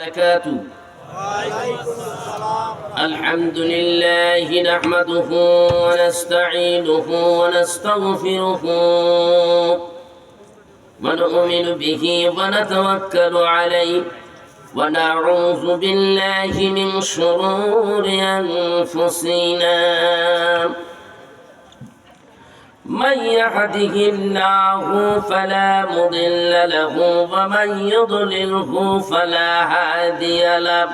وبركاته. الحمد لله نحمده ونستعينه ونستغفره ونؤمن به ونتوكل عليه ونعوذ بالله من شرور أنفسنا. من يهده الله فلا مضل له ومن يضلله فلا هادي له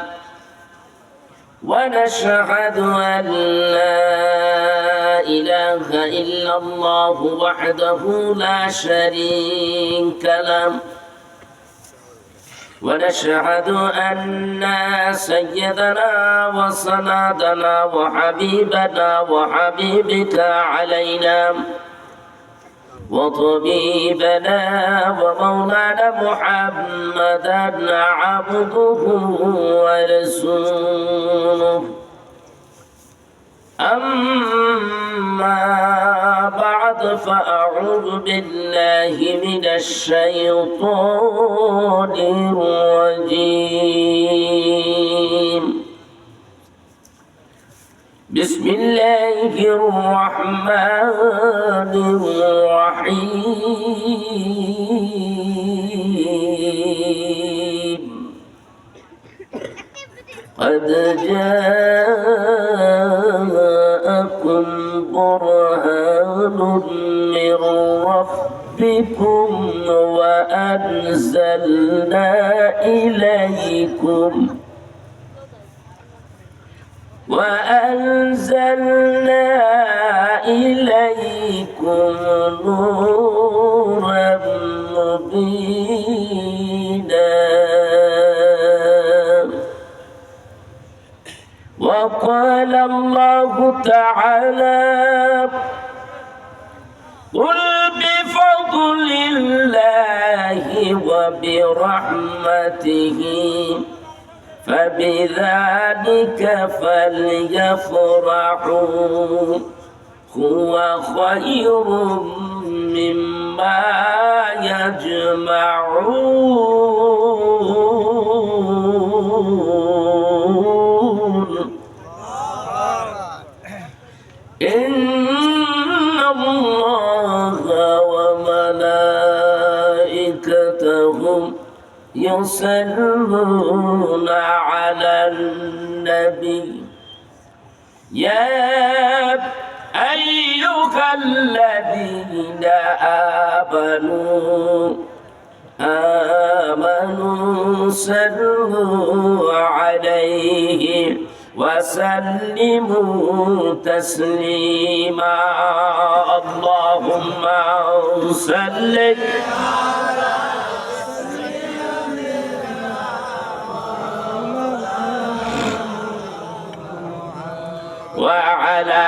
ونشهد أن لا إله إلا الله وحده لا شريك له ونشهد أن سيدنا وسندنا وحبيبنا وحبيبك علينا وطبيبنا ومولانا محمدا عبده ورسوله. أما بعد فأعوذ بالله من الشيطان الرجيم. بسم الله الرحمن الرحيم. قد جاءكم برهان من ربكم وأنزلنا إليكم نورا مبينا. وقال الله تعالى: قل بفضل الله وبرحمته فبذلك فليفرحوا هو خير مما يجمعون. إن الله وملائكته يصلون على النبي يا أيها الذين آمنوا صلوا عليه وسلموا تسليما. اللهم صل وعلى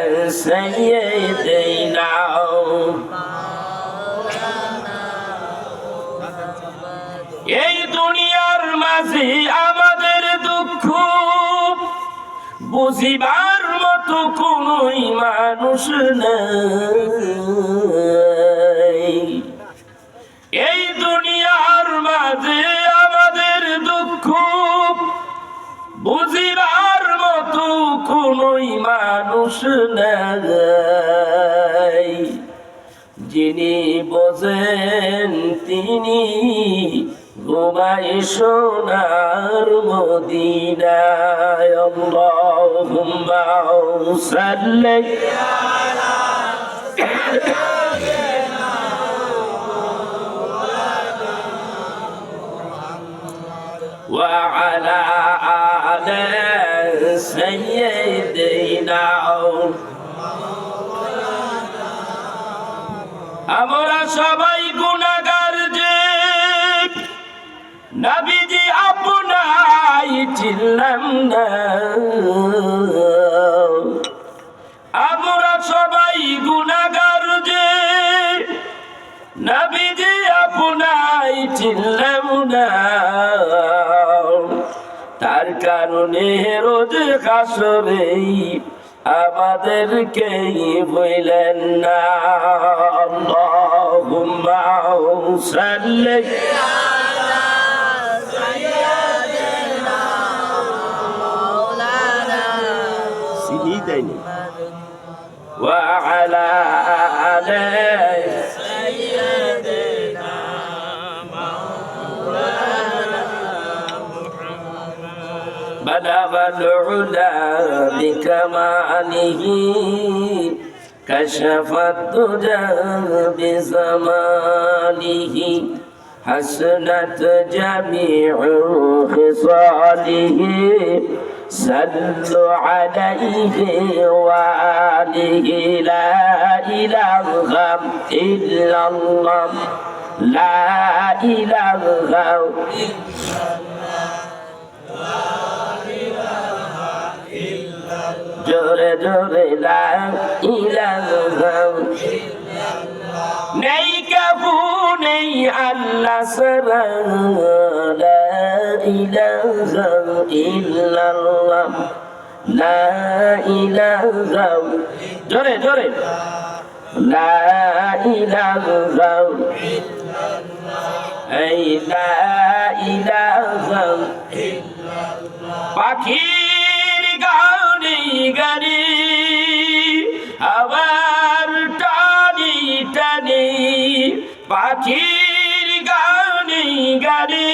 آل سيدنا এই দুনিয়ার মাঝে আমাদের দুঃখ বুঝিবার মতো কোনোই মানুষ নাই। এই দুনিয়ার মাঝে আমাদের দুঃখ বুঝিবার মতো কোনোই মানুষ নাই। যিনি বোঝেন তিনি ঘুমায় সোনার মদিনায়। আল্লাহুম্মা সাল্লি আলা সাইয়্যিদিনা ওয়া আলা আলি সাইয়্যিদিনা। আমরা সবাই গুনাহগার যে নবীজি আপনাই চিনলাম না। আমরা সবাই গুনাহগার যে নবীজি আপনাই চিনলাম না। তার কারণে রোজ হাসরে আমাদেরকে বললেন না। আল্লাহুম্মা সাল্লি আলা بلغ العلا بكماله كشف الدجى بزمانه حسنت جميع خصاله صلوا عليه وآله لا إله إلا الله لا إله জোরে জোরে লা ইলাহা নেই কাবু নেই আল্লাহ ছাড়া লা ইলাহা ইল্লাল্লাহ লা ইলাহা জোরে জোরে লা ইলাহা এই লা ইলাহা পাখির গানে গানে আবার টানি টানি পাখির গানে গানে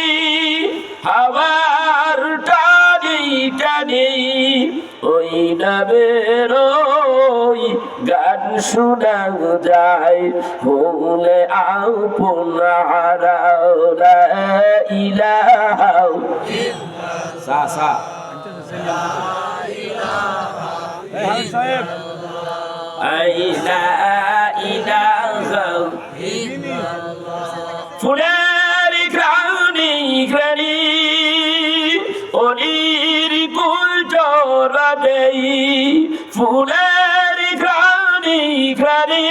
আবার টানি টানি ওই নবের ওই গান শোনা যায় হলে আপন হারাও লা ইলাহা সা সা ফুলের ঘ্রাণে ঘ্রাণে অলির কুল জোড়া দেই ফুলের ঘ্রাণে ঘ্রাণে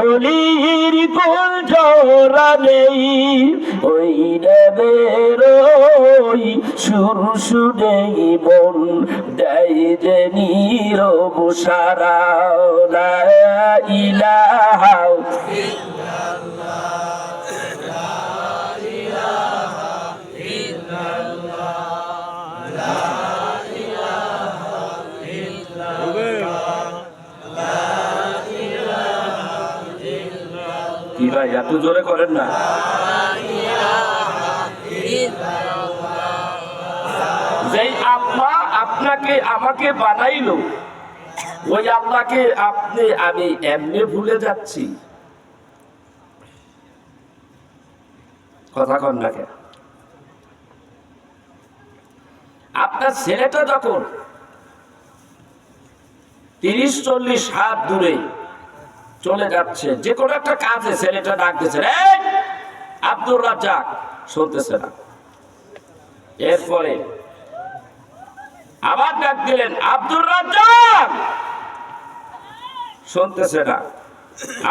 অলির কুল জোড়া দেই ওই নবের ওই সুর শুনেই মন দেয় যে নীরব সারা লা ইলাহা কি ভাই এত জোরে করেন না যেই আল্লাহ আপনাকে আমাকে বানাইলো ওই আল্লাহকে আপনি আমি এমনি ভুলে যাচ্ছি কথা কন না কেন আপনার ছেলেটা যখন 30-40 হাত দূরে চলে যাচ্ছে যে কোনো একটা কাজে ছেলেটা ডাক দিচ্ছে এই আব্দুর রাজ্জাক শুনতেছে না এরপরে আবার ডাক দিলেন আব্দুর রাজ্জাক শুনতেছে না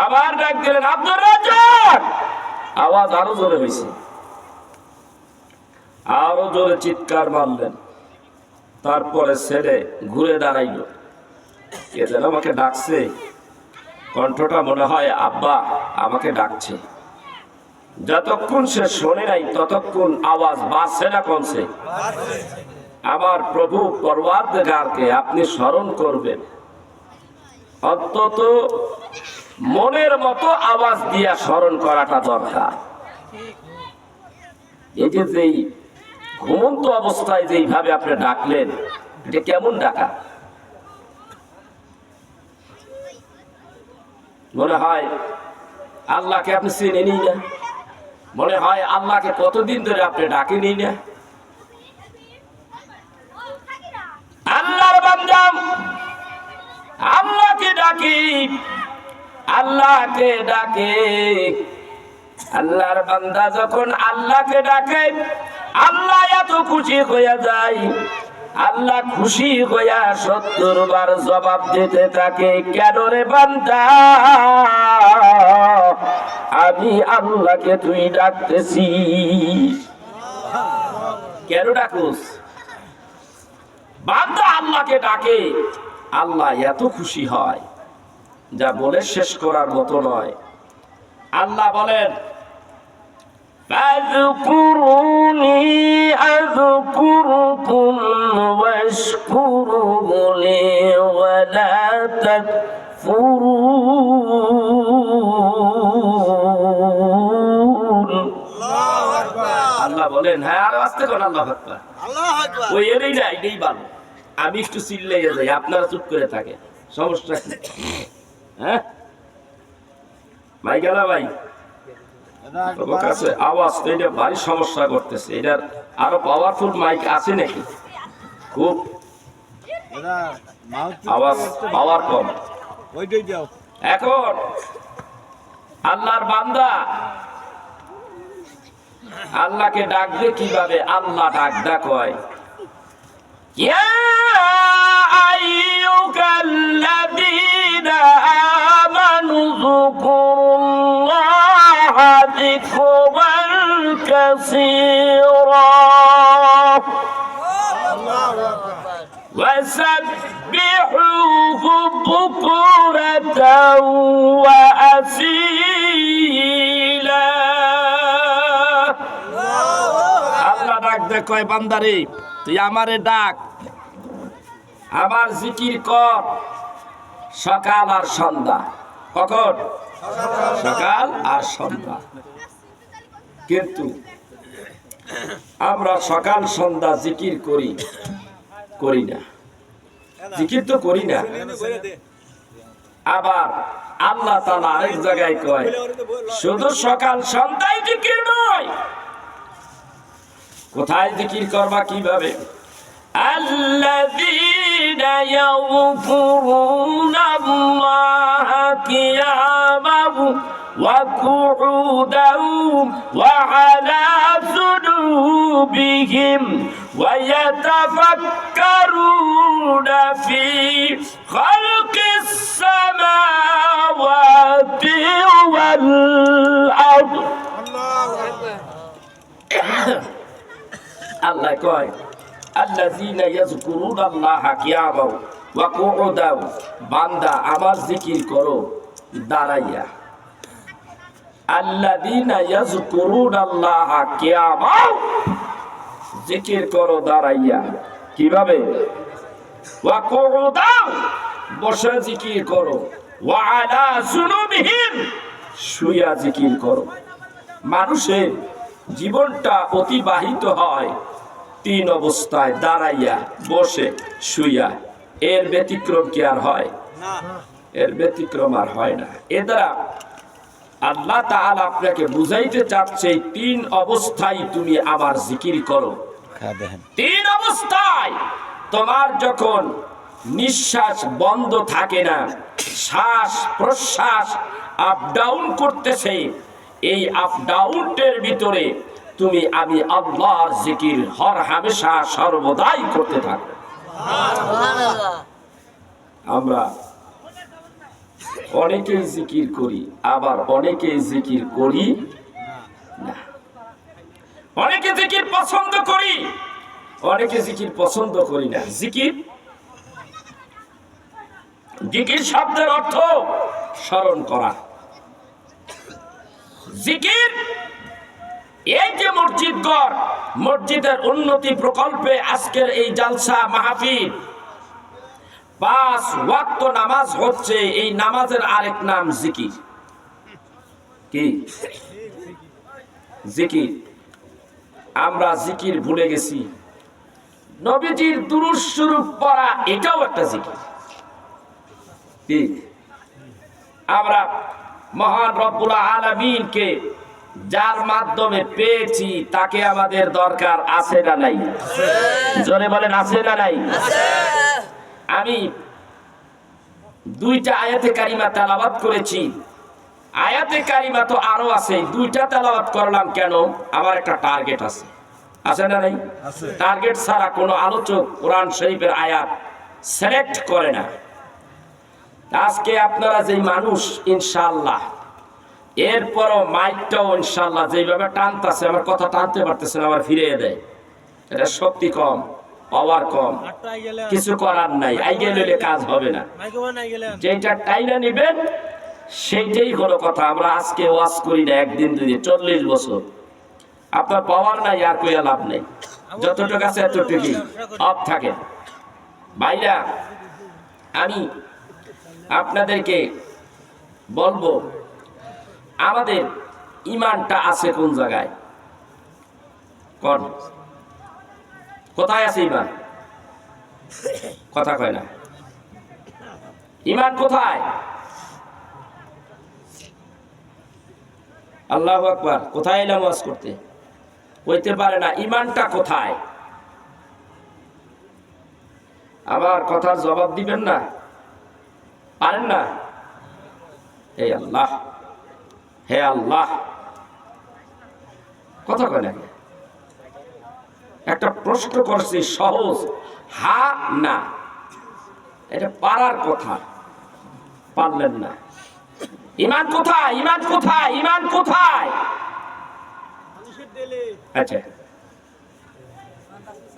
আবার ডাক দিলেন আব্দুর রাজ্জাক আওয়াজ আরো জোরে হয়েছে আরো জোরে চিৎকার মারলেন তারপরে ছেলে ঘুরে দাঁড়াইল কে যেন আমাকে ডাকছে কণ্ঠটা মনে হয় আব্বা আমাকে ডাকছে যতক্ষণ সে শোনে নাই ততক্ষণ আওয়াজ বাজছে না কমছে আমার প্রভু পরওয়ারদিগারকে আপনি স্মরণ করবেন অন্তত মনের মতো আওয়াজ দিয়া স্মরণ করাটা দরকার এই যে যেই ঘুমন্ত অবস্থায় যেইভাবে আপনি ডাকলেন এটা কেমন ডাকা মনে হয় আল্লাহকে আপনি চিনেনই না মনে হয় আল্লাহকে কতদিন ধরে আপনি ডাকেনি না আল্লাহর বান্দা আল্লাহকে ডাকি আল্লাহকে ডাকে আল্লাহর বান্দা যখন আল্লাহকে ডাকে আল্লাহ এত খুশি হইয়া যায় আল্লাহ খুশি হইয়া 70 বার জবাব দিতে থাকে কেন রে বান্দা আমি আল্লাহকে তুই ডাকতেছিস কেন ডাকুস বান্দা আল্লাহকে ডাকে আল্লাহ এত খুশি হয় যা বলে শেষ করার মতো নয় আল্লাহ বলেন فاذكروني أذكركم واشكروا لي ولا تكفرون আল্লাহ বলেন হ্যাঁ আর আস্তে করে আল্লাহু আকবার ওই এরই না, এটাই ভালো। আমি একটু চিল্লে যাই, আপনারা চুপ করে থাকে, সমস্যা কি? হ্যাঁ ভাই গেলা ভাই কাছে আওয়াজ তো এটা ভারী সমস্যা করতেছে। এটার আরো পাওয়ারফুল মাইক আছে নাকি? খুব আওয়াজ পাওয়ার কম। এখন আল্লাহর বান্দা আল্লাহকে ডাকবে কিভাবে? আল্লাহ ডাক কয়, ইয়া আইয়ুহাল্লাযীনা আমানু যকুরুল্লাহা যিকরান কাসীরা ওয়াসাব্বিহুহু বুকরাতাও ওয়া আসীলা। আল্লাহ ডাক দে কয়, বান্দারে তুই আমারে ডাক, আমার জিকির কর সকাল আর সন্ধ্যা। কখন? সকাল আর সন্ধ্যা। কিন্তু আমরা সকাল সন্ধ্যা জিকির করি না, জিকির তো করি না। আবার আল্লাহ তাআলা আরেক জায়গায় কয়, শুধু সকাল সন্ধ্যায় জিকির নয়। কোথায় জিকির করবা কিভাবে? আল্লাযীনা ইয়াযকুরুনাল্লাহা কিয়ামান ওয়া কুউদান ওয়া আলা জুনুবিহিম ওয়া ইয়াতাফাক্কারুনা ফি খালকিস সামাওয়াতি ওয়াল আরদ। আল্লাহ কয়, আল্লাযীনা ইয়াযকুরুনাল্লাহা কিয়ামান ওয়া কুউদান, বান্দা আমার জিকির করো দাঁড়াইয়া। আল্লাযীনা ইয়াযকুরুনাল্লাহা কিয়ামান, জিকির করো দাঁড়াইয়া। কিভাবে? ওয়া কুউদান, বসে জিকির করো। ওয়া আলা জুনুবিহিম, শুয়া জিকির করো। মানুষের জীবনটা অতিবাহিত হয় তিন অবস্থায়, দাঁড়াইয়া, বসে, শুইয়া। এর ব্যতিক্রম কি আর হয়? এর ব্যতিক্রম আর হয় না। এ দ্বারা আল্লাহ তাআলা আপনাকে বুঝাইতে চাচ্ছে, তিন অবস্থায় তুমি আমার জিকির করো। তিন অবস্থায় তোমার যখন নিঃশ্বাস বন্ধ থাকে না, শ্বাস প্রশ্বাস আপ ডাউন করতেছে, এই আপ ডাউনের ভিতরে তুমি আমি আল্লাহর জিকির হর হামেশা সর্বদাই করতে থাকো। আমরা অনেকেই জিকির করি, আবার অনেকেই জিকির করি না। অনেকে জিকির পছন্দ করি, অনেকে জিকির পছন্দ করি না। জিকির শব্দের অর্থ স্মরণ করা। জিকির, এই যে মসজিদ ঘর, মসজিদের উন্নতি প্রকল্পে আজকের এই জালসা মাহফিল, 5 ওয়াক্ত নামাজ হচ্ছে, এই নামাজের আরেক নাম জিকির। কি জিকির? আমরা জিকির ভুলে গেছি। নবীজির দুরূদ শরীফ পড়া, এটাও একটা জিকির। কি? আমরা মহান রব্বুল আলামিনকে যার মাধ্যমে পেয়েছি, তাকে আমাদের দরকার আছে না নাই? জোরে বলেন, আছে না নাই? আমি 2টা আয়াতে কারিমা তেলাওয়াত করেছি। আয়াতে কারিমা তো আরো আছে, 2টা তেলাওয়াত করলাম কেন? আমার একটা টার্গেট আছে, আছে না নাই? টার্গেট ছাড়া কোনো আলোচক কোরআন শরীফের আয়াত সিলেক্ট করে না। আজকে আপনারা যেই মানুষ, ইনশাআল্লাহ, এরপরও মাইকটাও ইনশাআল্লাহ যেভাবে টানতেছে, আমার কথা টানতে পারতেছে না, আমার ফিরিয়ে দেয়। এটা শক্তি কম, পাওয়ার কম, কিছু করার নাই। আইগে লইলে কাজ হবে না। যেটা টাইনা নিবেন সেইটাই হলো কথা। আমরা আজকে ওয়াজ করি না, একদিন 2 দিন, 40 বছর। আপনার পাওয়ার নাই, আর কইয়া লাভ নেই। যতটুকু আছে এতটুকুই অফ থাকে। ভাইরা, আমি আপনাদেরকে বলবো, আমাদের ইমানটা আছে কোন জায়গায়? কোন কোথায় আছে ইমান? কথা কয় না। ইমান কোথায়? আল্লাহু আকবার। কোথায় এলাম ওয়াজ করতে? কইতে পারে না ইমানটা কোথায়। আবার কথার জবাব দিবেন না, পারেন না? হে আল্লাহ, হে আল্লাহ, কথা কয় না। একটা প্রশ্ন করছি সহজ, হা না, এটা পারার কথা, পারলেন না। ইমান কোথায়? ইমান কোথায়? ইমান কোথায়? আচ্ছা,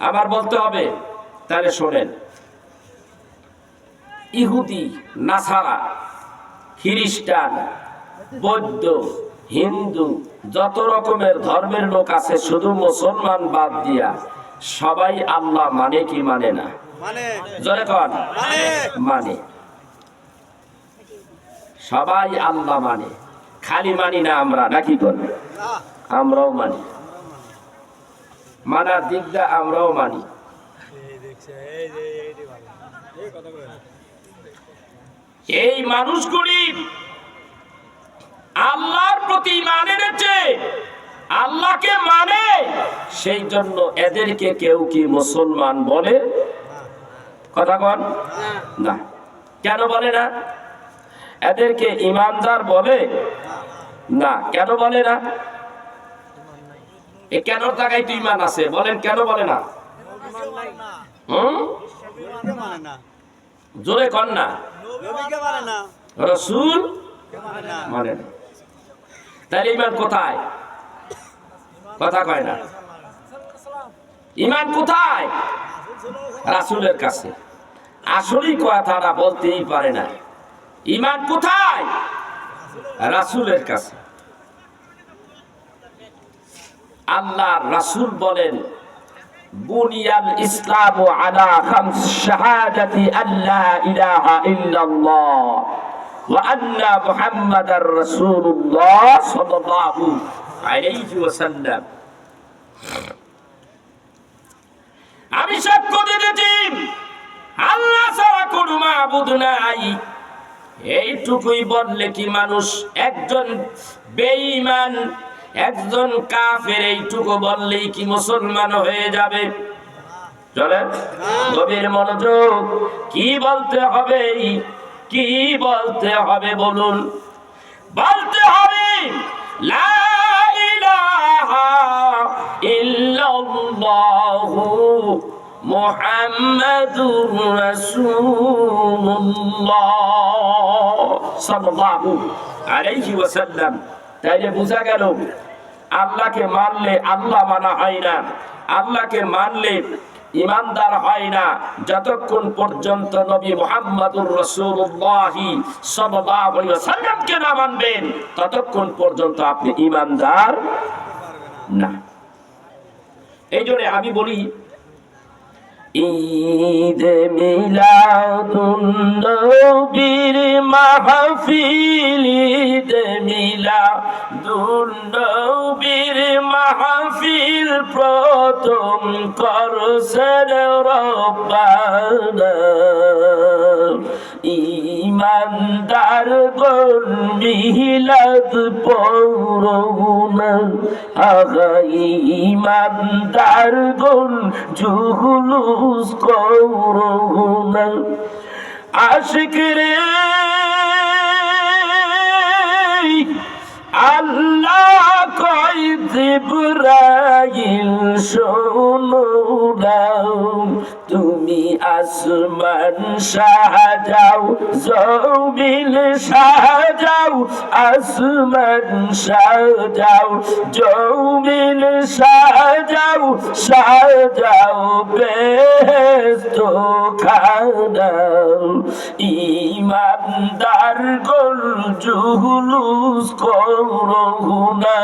আবার বলতে হবে, তাহলে শোনেন। ইহুদি, নাসারা, খ্রিস্টান, বৌদ্ধ, হিন্দু, যত রকমের ধর্মের লোক আছে, শুধু মুসলমান বাদ দিয়া সবাই আল্লাহ মানে কি মানে না? জোরে কন। মানে। সবাই আল্লাহ মানে, খালি মানি না আমরা, নাকি করি? আমরাও মানি, মানার দিকটা আমরাও মানি। এই মানুষগুলি আল্লাহর প্রতি ঈমান এনেছে, আল্লাহকে মানে, সেই জন্য এদেরকে কেউ কি মুসলমান বলে? কথা কন না। কেন বলে না? এদেরকে ঈমানদার বলে না। কেন বলে না? এ কেন জায়গায় তো ঈমান আছে, বলেন কেন বলে না? জোরে কন না। রাসূল মানে না, তাহলে ঈমান কোথায়? কথা কয় না। ঈমান কোথায়? রাসূলের কাছে। আসলেই কথাটা বলতেই পারে না। ঈমান কোথায়? রাসূলের কাছে। আল্লাহর রাসূল বলেন, বুনিয়াল ইসলামু আলা খামস শাহাদাতি আল্লা ইলাহা ইল্লাল্লাহ ওয়া আন্না মুহাম্মাদার রাসূলুল্লাহ সাল্লাল্লাহু আলাইহি ওয়াসাল্লাম। আমি সাক্ষ্য দিতেছি আল্লাহ ছাড়া কোনো মাবুদ নাই। এইটুকুই বললে কি মানুষ, একজন বেঈমান, একজন কাফের, এইটুকু বললেই কি মুসলমান হয়ে যাবে? চলে গভীর মনোযোগ। কি বলতে হবে? কি বলতে হবে বলুন? বলতে হবে লা ইলাহা ইল্লাল্লাহু মুহাম্মাদুর রাসূলুল্লাহ সাল্লাল্লাহু আলাইহি ওয়াসাল্লাম। তাইলে বোঝা গেল আল্লাহকে মানলে আল্লাহ মানা হয় না, আল্লাহকে মানলে ঈমানদার হয় না, যতক্ষণ পর্যন্ত নবী মুহাম্মদুর রাসূলুল্লাহ সাল্লাল্লাহু আলাইহি ওয়াসাল্লামকে না মানবেন, ততক্ষণ পর্যন্ত আপনি ঈমানদার না। এই জন্য আমি বলি, ঈদ মিলাদুন নবীর মাহফিল, ঈদ মিলাদুন নবীর মাহফিল প্রথম করছেন রব্বানা। ঈমানদার গণ মিলাদ পড়ুনা, আগা ঈমানদার গণ জুলুস করুনা। আশিক রে আল্লাহ কয় জিবরাইল শোনো না, তুমি আসমান সাজাও, জমিন সাজাও, আসমান সাজাও, জমিন সাজাও, সাজাও বেহেশত খানা। ঈমানদার গণ জুলুস করুনা,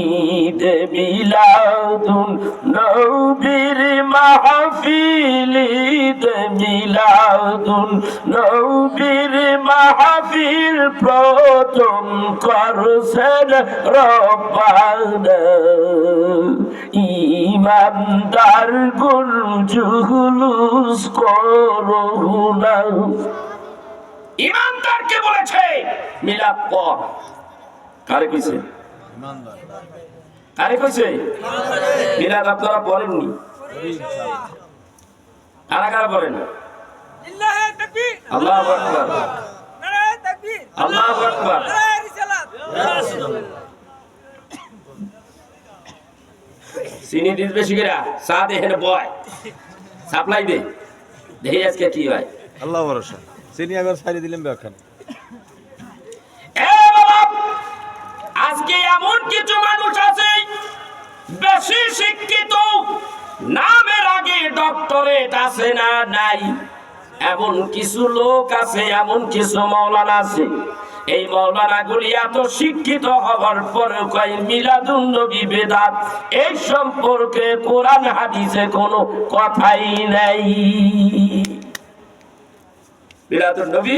ঈদ মিলাদুন নবীর মাহফিল, ঈদ মিলাদুন নবীর মাহফিল প্রথম করছেন রব্বানা। ইমানদার গুল জুলুস করো না। ইমানদারকে বলেছে মিলাদ পড়। কারে কইছে? কারে কইছে? মিলাদ আপনারা পড়েননি? কারা কারা পড়েন? আল্লাহু আকবার, আল্লাহু আকবার। চিনি দিস বেশি করে, চা দে, হেনে বয়, সাপ্লাই দে, দেখি আজকে কি হয়। আল্লাহ ভরসা। চিনি আবার ছাড়িয়ে দিলাম বেখানে। আজকে এমন কিছু মানুষ আছে বেশি শিক্ষিত, নামের আগে ডক্টরেট আছে না নাই, এমন কিছু লোক আছে, এমন কিছু মাওলানা আছে, এই মাওলানা গুলি এত শিক্ষিত হওয়ার পরে কয় মিলাদুন নবী বেদাত, এই সম্পর্কে কোরআন হাদিসে কোনো কথাই নাই। মিলাদুন নবী,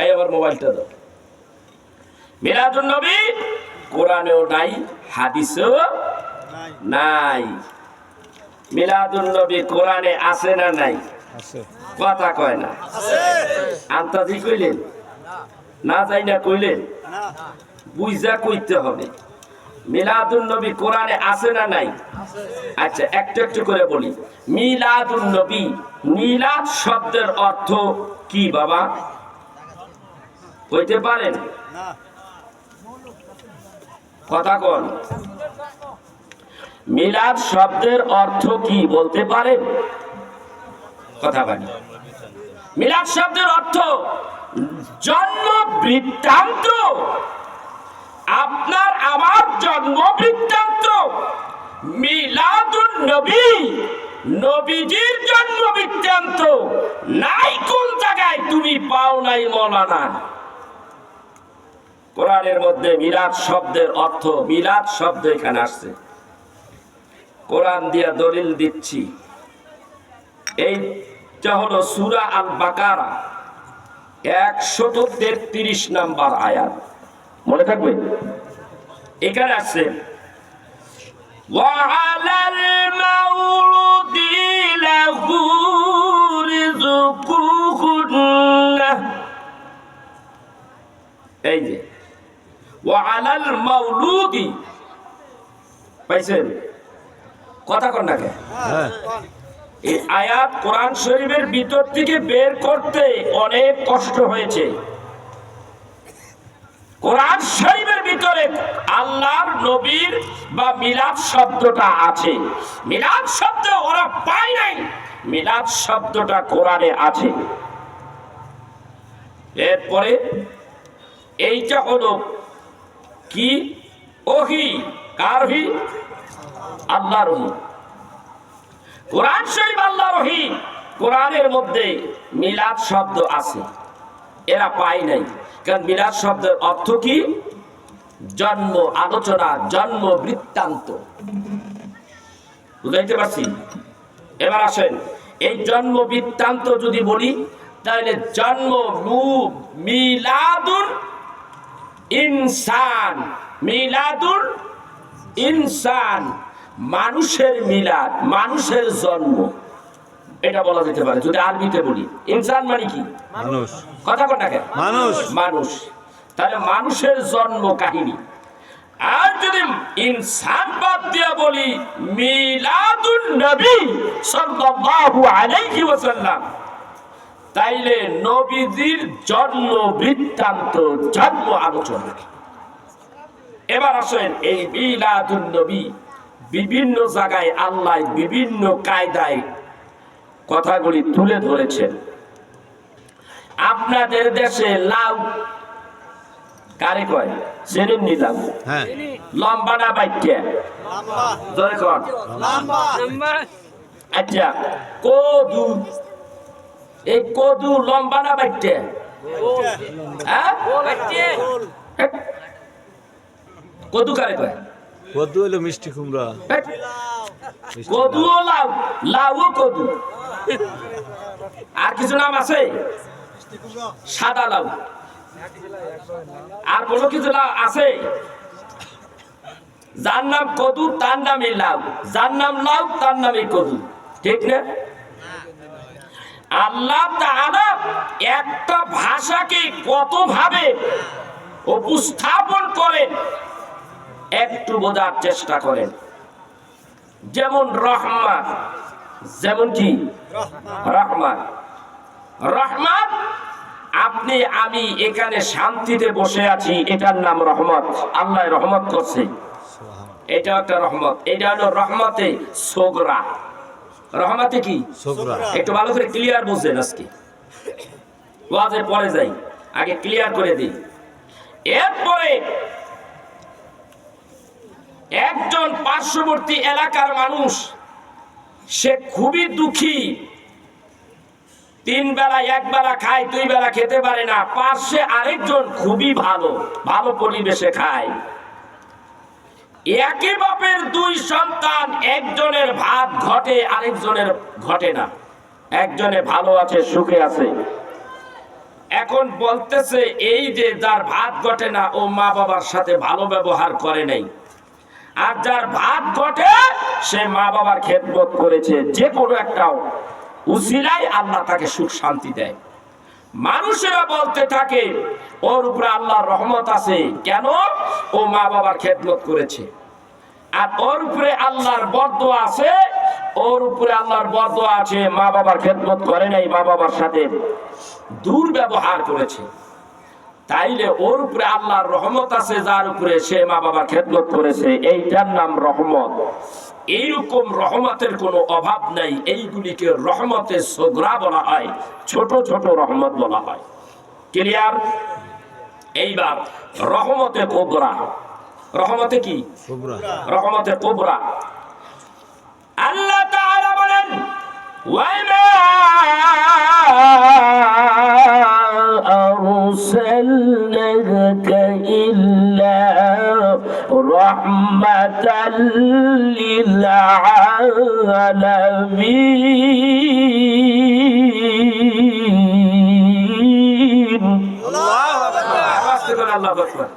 এই আমার মোবাইলটা দাও। মিলাদুন নবী কোরআনেও নাই, হাদিসেও নাই। মিলাদুন নবী কোরআনে আছে না নাই? আছে। কথা কয় না। আন্তাজি কইলেন না, যাই না কইলেন, বুঝা কইতে হবে। মিলাদুন নবী কোরআনে আছে না নাই? আচ্ছা, একটু একটু করে বলি। মিলাদুন নবী, মিলাদ শব্দের অর্থ কি বাবা কইতে পারেন? কথা কোন? মিলাদ শব্দের অর্থ কি বলতে পারেন? কথা বলেন। মিলাদ শব্দের অর্থ জন্ম বৃত্তান্ত, আপনার আমার জন্ম বৃত্তান্ত। মিলাদুন নবী, নবীজির জন্ম বৃত্তান্ত নাই কোন জায়গায়, তুমি পাও নাই মাওলানা। কোরআনের মধ্যে মিলাদ শব্দের অর্থ, মিলাদ শব্দ এখানে আসছে, কোরআন দিয়া দলিল দিচ্ছি। এইটা হলো সূরা আল বাকারা 133 নাম্বার আয়াত, মনে থাকবে? এখানে আছে ওয়ালাল মাউলুদি লাহু রিজকুহুন্না, এই যে ওয়ালাল মাউলুদি, পাইছেন? কথা কন না কে? এই আয়াত কোরআন শরীফের ভিতর থেকে বের করতে অনেক কষ্ট হয়েছে। কোরআন শরীফের ভিতরে আল্লাহর নবীর বা মিলাদ শব্দটা আছে, মিলাদ শব্দ ওরা পায় নাই, মিলাদ শব্দটা কোরআনে আছে। এরপরে এইটা হলো কি? ওহী। কার ওহী? আল্লাহর ওহী। কোরআন শরীফ আল্লাহর ওহী, কোরআনের মধ্যে মিলাদ শব্দ আছে, এরা পায় নাই। কারণ মিলাদ শব্দের অর্থ কি? জন্ম আলোচনা, জন্ম বৃত্তান্ত। বুঝাইতে পারছি? এবার আসেন, এই জন্ম বৃত্তান্ত যদি বলি তাহলে জন্ম মিলাদুন ইনসান, মিলাদুন ইনসান, মানুষের মিলাদ, মানুষের জন্ম, এটা বলা যেতে পারে। যদি আরবিতে বলি ইনসান মানে কি? মানুষ। কথা কোন না? মানুষ, মানুষ। তাহলে মানুষের জন্ম কাহিনী। আর যদি ইনসান বাদ দিয়ে বলি মিলাদুন নবী সাল্লাল্লাহু আলাইহি ওয়াসাল্লাম, তাইলে নবীজির জন্ম বৃত্তান্ত, জন্ম আলোচনা। এবার আসেন, এই মিলাদুন নবী বিভিন্ন জায়গায় আল্লাহ বিভিন্ন কায়দায় কথাগুলি তুলে ধরেছেন। আপনাদের দেশে লাউ কারে কয়? জেনে নিলাম। হ্যাঁ, লম্বা না বাইকে? জোরে কর। আচ্ছা, কদু, এই কদু লম্বা না বাইকে? হ্যাঁ, কদু কারে কয়? কদু হলো মিষ্টি কুমড়া। কদুও লাউ, লাউও কদু। আর কিছু নাম আছে? সাদা লাউ। আর কোনো কিছু লাউ আছে? যার নাম কদু তার নামই লাউ, যার নাম লাউ তার নামই কদু, ঠিক না? আল্লাহ তাআলা একটা ভাষাকে কত ভাবে উপস্থাপন করেন একটু বোঝার চেষ্টা করেন। যেমন রহমান, যেমন কি রহমান, রহমান আপনি আমি এখানে শান্তিতে বসে আছি, এটার নাম রহমত। আল্লাহ রহমত করছে, এটা একটা রহমত। এটা হলো রহমতে সোগরা। রহমতে কি সোগরা? একটু ভালো করে ক্লিয়ার বুঝছেন আজকে, ওয়াজে পরে যাই, আগে ক্লিয়ার করে দিই। এরপরে একজন পার্শ্ববর্তী এলাকার মানুষ, সে খুবই দুঃখী, 3 বেলা 1 বেলা খায়, 2 বেলা খেতে পারে না। পাশে আরেকজন খুবই ভালো, ভালো পরিবেশে খায়। একই বাপের 2 সন্তান, একজনের ভাত ঘটে আরেকজনের ঘটে না। একজনে ভালো আছে, সুখে আছে। এখন বলতেছে এই যে যার ভাত ঘটে না ও মা বাবার সাথে ভালো ব্যবহার করে নাই, আর যার ভাত ঘটে সে মা বাবার খেদমত করেছে। যে কোনো একটা উসিলায় আল্লাহ তাকে সুখ শান্তি দেয়। মানুষেরা বলতে থাকে ওর উপরে আল্লাহর রহমত আছে, কেন? ও মা বাবার খেদমত করেছে। আর ওর উপরে আল্লাহর বরদোয়া আছে, ওর উপরে আল্লাহর বরদোয়া আছে, মা বাবার খেদমত করে নাই, মা বাবার সাথে দুর্ব্যবহার করেছে। তাইলে ওর উপরে আল্লাহর রহমত আছে, যার উপরে সে মা বাবার খেদমত করেছে, এইটার নাম রহমত। এইরকম রহমতের কোনো অভাব নাই। এইগুলিকে রহমতে সোগরা বলা হয়, ছোট ছোট রহমত বলা হয়। ক্লিয়ার? এইবার রহমতে কোবরা। রহমতে কি? রহমতে কোবরা। আল্লাহ তাআলা বলেন ওয়ামা আরসালনাকা ইল্লা রাহমাতাল লিল আলামিন। আল্লাহু আকবার। আল্লাহু আকবার।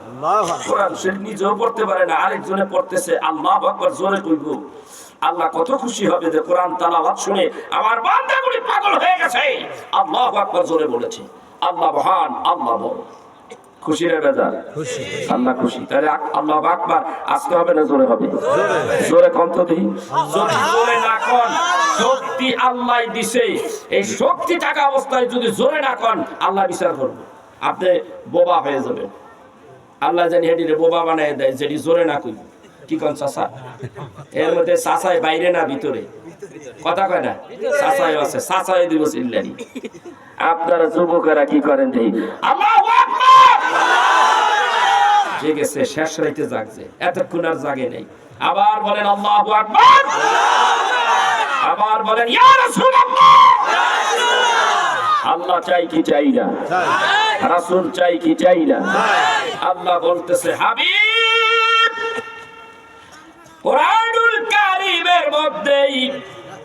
কোরআন শরীফ নিজেও পড়তে পারে না, আরেকজনে পড়তেছে, আল্লাহু আকবার জোরে কইব। আল্লাহ কত খুশি হবে যে কোরআন তেলাওয়াত শুনে আমার বান্দাগুলি পাগল হয়ে গেছে, আল্লাহু আকবার জোরে বলেছে। আল্লাহ মহান, আল্লাহ বড়। খুশি রে বেজার? খুশি। আল্লাহ খুশি। তাহলে আল্লাহু আকবার আসতে হবে না জোরে হবে? জোরে কোন তো দিই। যদি জোরে না কোন, শক্তি আল্লাহ দিছে, এই শক্তি থাকা অবস্থায় যদি জোরে না কোন, আল্লাহ বিচার করবে, আপনি বোবা হয়ে যাবেন। আল্লাহ জানি হেডিরে বোবা বানায় দেয় যেটি জোরে না কইব। কি কোন চাচা? এর মধ্যে চাচাই বাইরে না ভিতরে? কথা কয় না? চাচাই আছে, চাচাই দিব চিল্লানি। আপনারা যুবকেরা কি করেন? দেই আল্লাহু আকবার। জেগেছে, শেষ রাইতে জাগছে, এতক্ষণ আর জাগে নাই। আবার বলেন আল্লাহু আকবার। আবার বলেন ইয়া রাসূলুল্লাহ। আল্লাহ চাই কি চাই না? রাসূল চাই কি চাই না? আল্লাহ বলতেছে হাবিব, কোরআনুল কারীমের মধ্যেই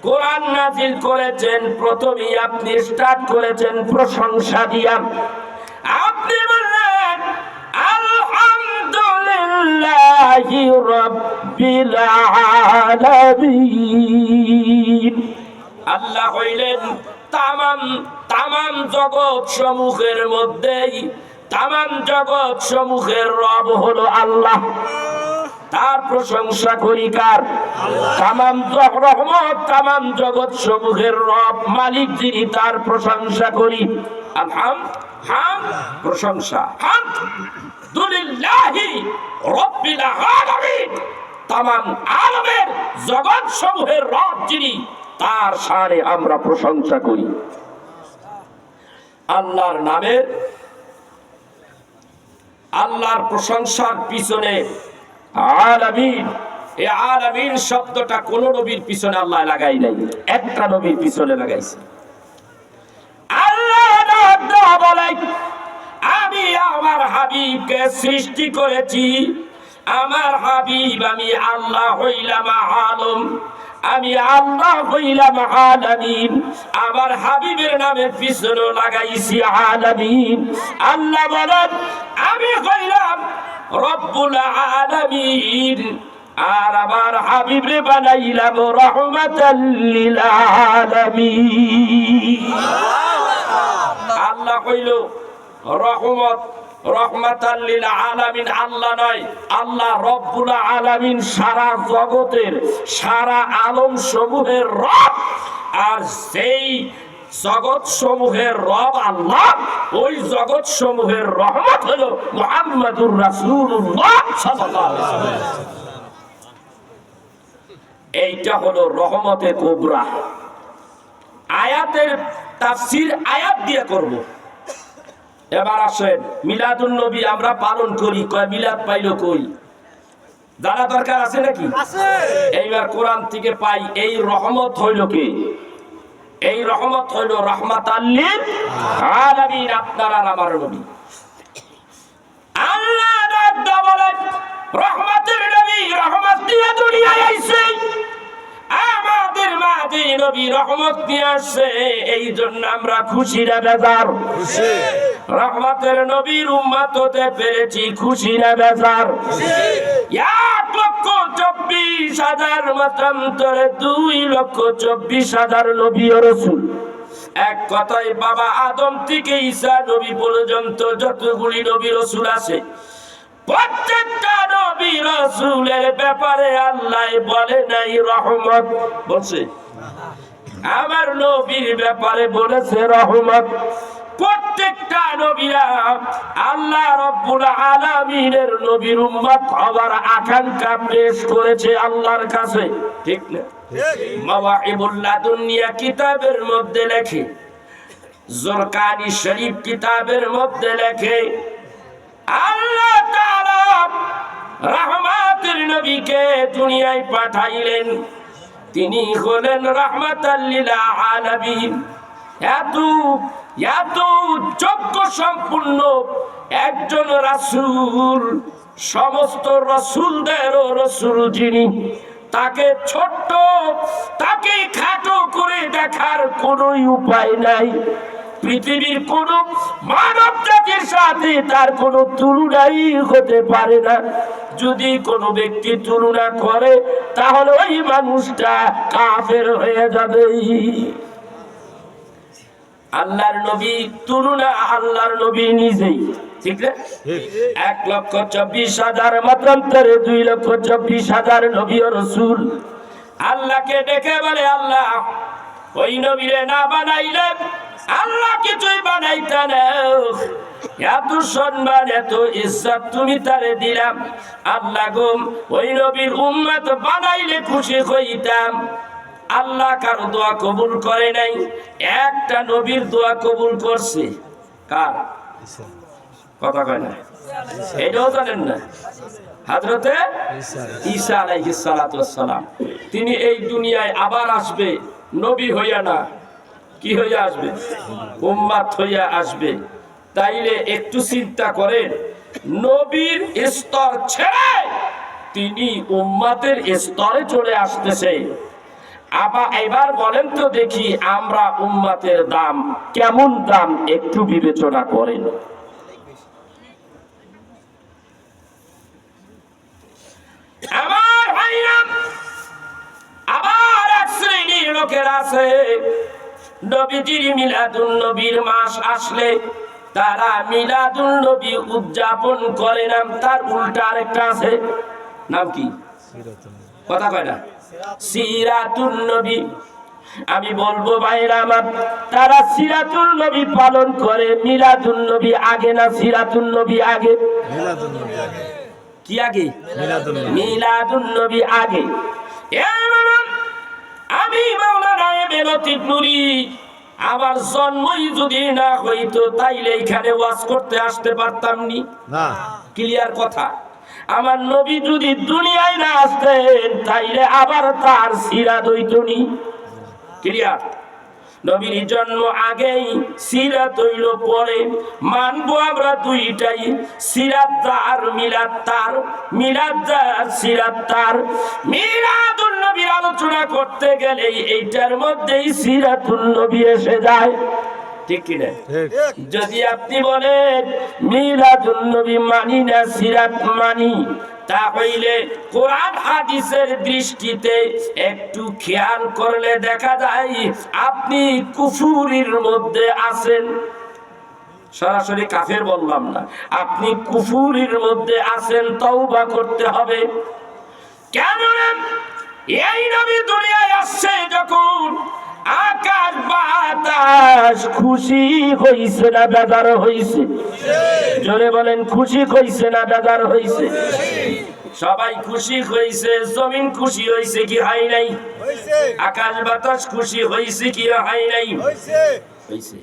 কোরআন নাযিল করেছেন, প্রথমেই আপনি স্টার্ট করেছেন প্রশংসা দিয়া। আপনি বললেন আলহামদুলিল্লাহি রাব্বিল আলামিন। আল্লাহ হইলেন তামাম জগৎ সমূহের মধ্যেই, তামাম জগৎ সমূহের রব হলো আল্লাহ। তার প্রশংসা করি কার? তামাম রহমত, তামাম জগৎ সমূহের রব মালিক যিনি, তার প্রশংসা করি। প্রশংসা হামদুলিল্লাহি রাব্বিল আলামিন। তামাম আলমের জগৎ সমূহের রব যিনি, তার শানে আমরা প্রশংসা করি। আল্লাহর নামের, আল্লাহর প্রশংসার পিছনে আলামিন, এই আলামিন শব্দটা কোন নবীর পিছনে আল্লাহ লাগাই নাই, একটা নবীর পিছনে লাগাইছে। আল্লাহ বলে আমি আমার হাবিবকে সৃষ্টি করেছি। আমার হাবিব, আমি আল্লাহ হইলাম আলম, আমি আল্লাহ হইলাম আলামিন। আমার হাবিবের নামের পিছনে লাগাইছি আলামিন। আল্লাহ বলেন আমি হইলাম রব্বুল আলামিন। আর আমার হাবিব রে বানাইলাম রাহমাতাল লিল আলামিন। আল্লাহ কইল রহমত, রহমাতাল লিল আলামিন আল্লাহ নয়, আল্লাহ রব্বুল আলামিন, সারা জগতের সারা আলম সমূহের রব। আর সেই জগৎ সমূহের রব আল্লাহ, ওই জগৎ সমূহের রহমত হলো মুহাম্মাদুর রাসূলুল্লাহ সাল্লাল্লাহু আলাইহি ওয়াসাল্লাম। এইটা হলো রহমতে কুবরা। আয়াতের তাফসীর আয়াত দিয়ে করব। এবার আসেন, মিলাদুন নবী আমরা পালন করি, কয় মিলাদ পাইলো কই? জানা দরকার আছে নাকি? আছে। এইবার কোরআন থেকে পাই, এই রহমত হইল কি? এই রহমত হইল রাহমাতাল লিল আলামিন, আপনার আর আমার নবী। আল্লাহ ডাক বলে রহমতের নবী রহমত দিয়ে দুনিয়ায় আইছে, আমাদের মাঝে নবী রহমত নিয়ে আসছে, এই জন্য আমরা খুশি না বেজার? খুশি। রহমতের নবীর উম্মত হতে পেরেছি, খুশি না বেজার? খুশি। 1,24,000 মতান্তরে 2,24,000 নবী ও রাসূল। এক কথায় বাবা আদম থেকে ঈসা নবী পর্যন্ত যতগুলি নবী রাসূল আছে, প্রত্যেকটা নবী রাসূলের ব্যাপারে আল্লাহ বলে নাই রহমত, বলছে? আমার নবীর ব্যাপারে বলেছে রহমত। প্রত্যেকটা নবীরা আল্লাহ রাব্বুল আলামিনের নবীর উম্মত হওয়ার আকাঙ্ক্ষা পেশ করেছে আল্লাহর কাছে, ঠিক না? মাওয়াহিবুল লাদুনিয়া কিতাবের মধ্যে লেখে, জরকানি শরীফ কিতাবের মধ্যে লেখে, আল্লাহ তাআলা রহমতের নবীকে দুনিয়ায় পাঠাইলেন, তিনি হলেন রাহমাতাল লিল আলামিন। এত যোগ্য সম্পূর্ণ একজন রাসূল, সমস্ত রাসূলদেরও রাসূল যিনি, তাকে ছোট্ট, তাকে খাটো করে দেখার কোনো উপায় নাই। পৃথিবীর কোন মানব জাতির সাথে তার কোনো তুলনাই হতে পারে না। যদি কোনো ব্যক্তি তুলনা করে তাহলে ওই মানুষটা কাফের হয়ে যাবে। আল্লাহর নবী তুলনা আল্লাহর নবী নিজেই, ঠিক না? 1,24,000 মতান্তরে 2,24,000 নবী ও রাসূল। আল্লাহকে ডেকে বলে, আল্লাহ ওই নবীরে না বানাইলে আল্লাহ কিছুই বানাইতা না, এত সম্মান এত ইজ্জত তুমি তারে দিলাম, আল্লাহ গো ওই নবীর উম্মত বানাইলে খুশি হইতাম। আল্লাহ কারো দোয়া কবুল করে নাই, একটা নবীর দোয়া কবুল করছে। কার? কথা কয় না, এটাও জানেন না? হযরতে ঈসা আলাইহিস সালাতু ওয়াস সালাম। তিনি এই দুনিয়ায় আবার আসবে, নবী হইয়া না, কি হইয়া আসবে? উম্মত হইয়া আসবে। তাইলে একটু চিন্তা করেন, নবীর স্তর ছেড়ে তিনি উম্মতের স্তরে চলে আসতেছে। আবার এবার বলেন তো দেখি, আমরা উম্মতের দাম কেমন দাম একটু বিবেচনা করেন। আমার ভাইরা, আবার এক শ্রেণীর লোকের আছে, নবীজির মিলাদুন নবীর মাস আসলে তারা মিলাদুন নবী উদযাপন করে না, তার উল্টা আরেকটা আছে, নাম কি? কথা কয় না? সিরাতুন নবী। আমি বলবো ভাইরা আমার, তারা সিরাতুল নবী পালন করে, মিলাদুন নবী আগে না সিরাতুন নবী আগে? কি আগে? মিলাদুন নবী আগে। আমি মাওলানা বেলতিফ নুরি, আমার জন্মই যদি না হইতো তাইলে এখানে ওয়াজ করতে আসতে পারতাম নি। ক্লিয়ার কথা? আমার নবী যদি দুনিয়ায় না আসতেন তাইলে আবার তার সিরাত হইতো নি। ক্লিয়ার? নবীর জন্ম আগেই, সিরাত হইল পরে। মানবো আমরা দুইটাই, সিরাত তার মিলাদ তার, মিলাদ তার সিরাত তার। মিলাদুন নবীর আলোচনা করতে গেলে এইটার মধ্যেই সিরাতুন নবী এসে যায়, ঠিক কি না? যদি আপনি বলেন মিলাদুন নবী মানি না সিরাত মানি, তাহলে কোরআন হাদিসের দৃষ্টিতে একটু খেয়াল করলে দেখা যায় আপনি কুফুরির মধ্যে আছেন। সরাসরি কাফের বললাম না, আপনি কুফুরির মধ্যে আছেন, তওবা করতে হবে। কেন? এই নবী দুনিয়ায় আসছে যখন আকাশ বাতাস খুশি হইছে না বেজার হইছে? জোরে বলেন, খুশি হইছে না বেজার হইছে? সবাই খুশি হইছে। জমিন খুশি হইছে কি হয় নাই? আকাশ বাতাস খুশি হইছে কি হয় নাই? হইছে।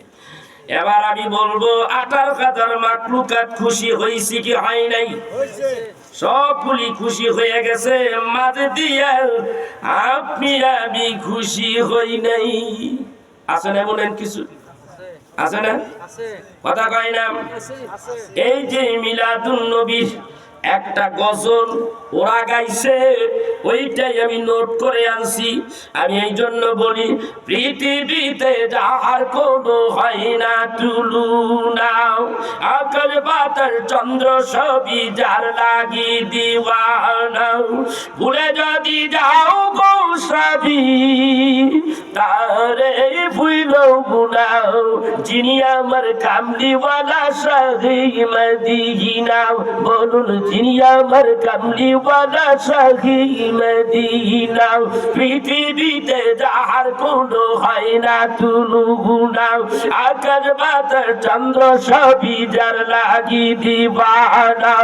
এবার আমি বলবো 18,000 মাখলুকাত খুশি হইছে কি হয় নাই? সবগুলি খুশি হয়ে গেছে, মাঝে দিয়ে আপনি আমি খুশি হই নাই। আছে না এমন কিছু? আছে না? কথা কয় না? এই যে মিলাদুন নবীর একটা গজল ওরা গাইছে, ওইটাই আমি নোট করে আনছি। আমি এই জন্য বলি, পৃথিবীতে যাহার কোনো হয় না তুলনা, আকাশ বাতাস চন্দ্র সবই যার লাগি দিওয়ানা। ভুলে যদি যাও গো সবই তারে ভুইলো গুনাও, যিনি আমার কামলিওয়ালা শাহে মদিনা। বলুন, যিনি আমার কামলিওয়ালা শাহে মদিনা। পৃথিবীতে যাহার কোনো হয় না তুলনা, আকাশ বাতাস চন্দ্র সবই যার লাগি দিওয়ানা।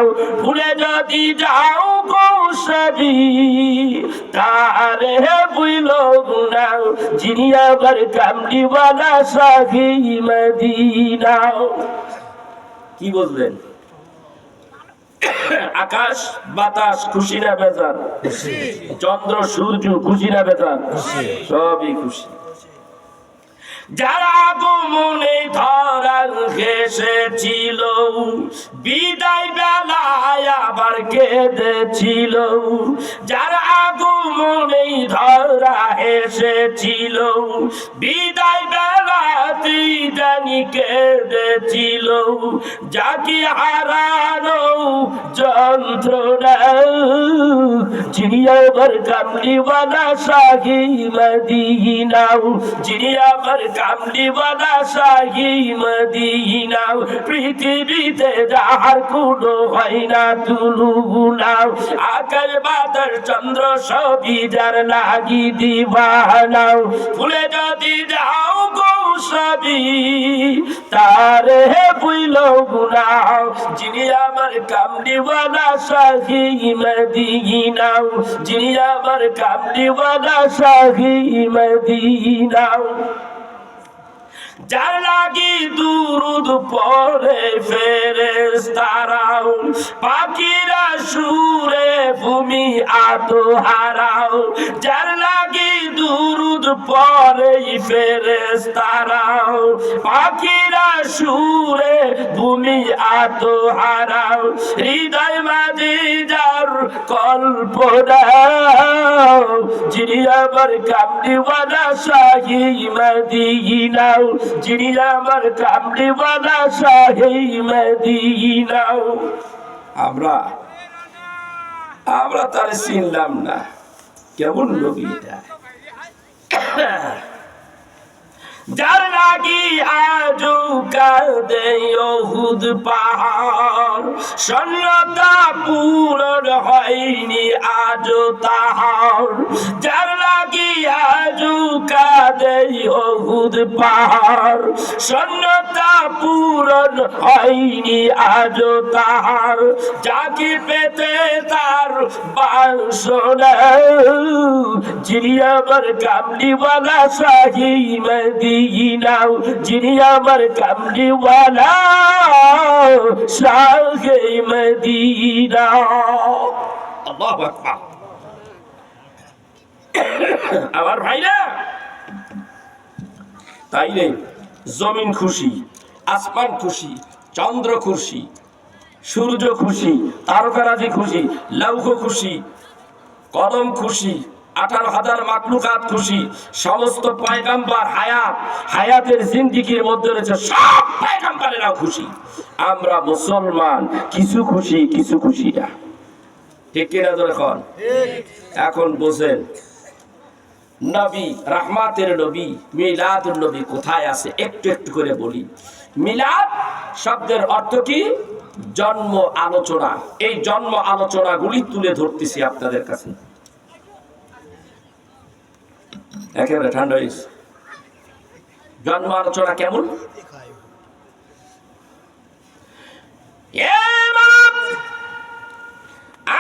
ভুলে যদি যাও গো সবই তারে ভুইলো গুনাও, যিনি আমার কামলিওয়ালা শাহে মদিনা। কি বলবেন? আকাশ বাতাস খুশি না বেজার? চন্দ্র সূর্য খুশি না বেজার? সবই খুশি। যারা আগমনে ধরা ঘেসেছিল, বিদায় বেলায় আবার কেঁদেছিল। যারা আগমনে ধরা এসেছিল, বিদায় বেলাতে জানি কেঁদেছিল। যাকে হারানো যন্ত্রণা, যিনি আমার কামলিওয়ালা শাহে মদিনা, যিনি আমার কামলিওয়ালা শাহে মদিনা। পৃথিবীতে যাহার কোনো হয় না তুলনা, আকাশ বাতাস চন্দ্র সবই যার লাগি দিওয়ানা। ভুলে যদি যাও গো সবই তারে ভুইলো গুনাও, যিনি আমার কামলিওয়ালা শাহে মদিনা, যিনি আমার কামলিওয়ালা শাহে মদিনা। যার লাগি দুরুদ পড়ে ফেরেশতারাও, পাখিরা সুরে ভূমি আত্মহারাও। যার লাগি দুরুদ পড়ে ফেরেশতারাও, পাখিরা সুরে ভূমি আত্মহারাও। হৃদয় মাঝে যার কল্পনা, যিনি আমার কামলিওয়ালা শাহে মদিনা, যিনি আমার কামলিওয়ালা শাহে মদিনা। আমরা তার চিনলাম না, কেমন নবী এটা? যার লাগি আজও কাঁদে উহুদ পাহাড়, শূন্যতা পূরণ হয়নি আজও তাহার। যার লাগি আজও কাঁদে উহুদ পাহাড়, শূন্যতা পূরণ হয়নি আজও তাহার। যাকে পেতে তার বাসনা, যিনি আমার কামলিওয়ালা শাহে মদিনা, যিনি আমার কামলিওয়ালা শাহে মদিনা। আল্লাহু আকবার। আমার ভাইরা, তাইলে জমিন খুশি, আসমান খুশি, চন্দ্র খুশি, সূর্য খুশি, তারকারাজি খুশি, লৌহ খুশি, কদম খুশি, 18,000 মাখলুকাত খুশি, সমস্ত পয়গম্বর হায়াতের জিন্দেগির মধ্যে রয়েছে সব পয়গম্বরেরাও খুশি। আমরা মুসলমান কিছু খুশি কিছু খুশি না। ঠিক কিনা ধরে এখন? এখন বোঝেন নবী, রাহমাতের নবী, মিলাদুন নবী কোথায় আছে একটু একটু করে বলি। মিলাদ শব্দের অর্থ কি? জন্ম আলোচনা। এই জন্ম আলোচনাগুলি তুলে ধরতেছি আপনাদের কাছে। একেবারে ঠান্ডা হয়েছে। জন্ম আলোচনা কেমন?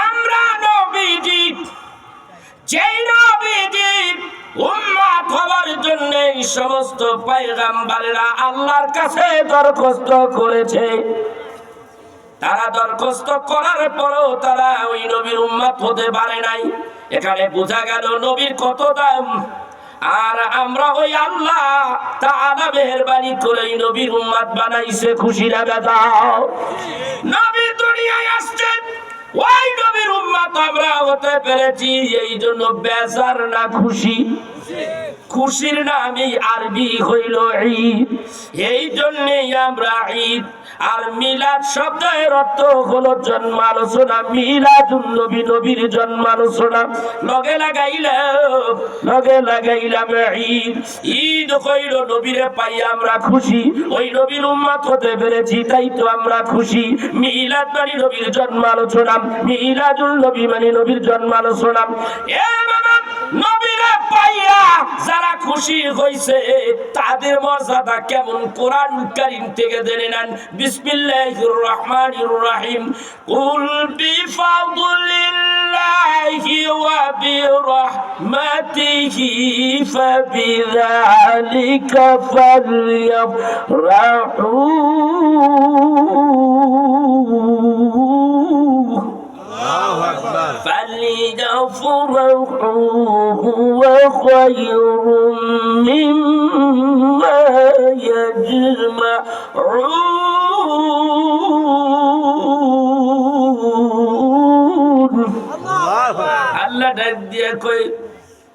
আমরা নবীজি, যেই নবীজি উম্মত হওয়ার জন্য সমস্ত পয়গম্বররা আল্লাহর কাছে দরখাস্ত করেছে, তারা দরখাস্ত করার পরও তারা ওই নবীর উম্মত হতে পারে নাই। এখানে বোঝা গেল নবীর কত দাম। আর আমরা ওই আল্লাহ তাআলা মেহেরবানি করে ওই নবীর উম্মত বানাইছে। খুশি না বেজাও? নবী দুনিয়ায় আসছেন, ওই নবীর উম্মত আমরা হতে পেরেছি, এই জন্য বেজার না খুশি? খুশির নামই আরবি হইল ঈদ। এই জন্যই আমরা ঈদ। আর মিলাদ শব্দের অর্থ হলো জন্ম আলোচনা। মিলাদুন নবী, নবীর জন্ম আলোচনা। লগে লাগাইলাম ঈদ। ঈদ হইল নবীরে পাই আমরা খুশি, ওই নবীর উম্মত হতে পেরেছি তাই তো আমরা খুশি। মিলাদ মানে নবীর জন্ম আলোচনা, মিলাদুল নবী মানে নবীর জন্ম আলোচনা। এ বাবা, নবীরে পাইয়া যারা খুশি হইছে তাদের মর্যাদা কেমন কোরআন কারীম থেকে জেনে নেন। বিসমিল্লাহির রহমানির রহিম। কুল বিফাদলিল্লাহি ওয়া বিরহমাতিহি ফাবিযালিকা ফালইফরাহু। فليفرحوا هو خير مما يجمعون। আল্লাহ ডাক দিয়ে কই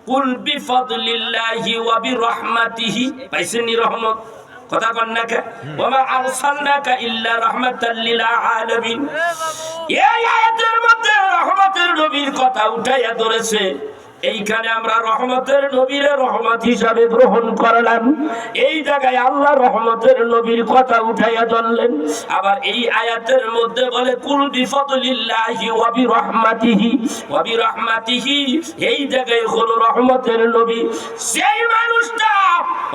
কুল বিফাদলিল্লাহি ওয়া বিরহমাতিহি। পাইছেন রহমত? কথা কন না কে? ওয়া আরসালনাকা ইল্লা রাহমাতাল লিল আলামিন। এই আয়াতের মধ্যে রহমতের নবীর কথা উঠাইয়া ধরেছে। এইখানে আমরা রহমতের নবীর রহমত হিসাবে গ্রহণ করলাম। এই জায়গায় আল্লাহ রহমতের নবীর কথা উঠাইয়া ধরলেন। আবার এই আয়াতের মধ্যে বলে কুল বিফাদলিল্লাহি ওয়া বিরহমাতিহি। ওয়া বিরহমাতিহি এই জায়গায় হলো রহমতের নবী। সেই মানুষটা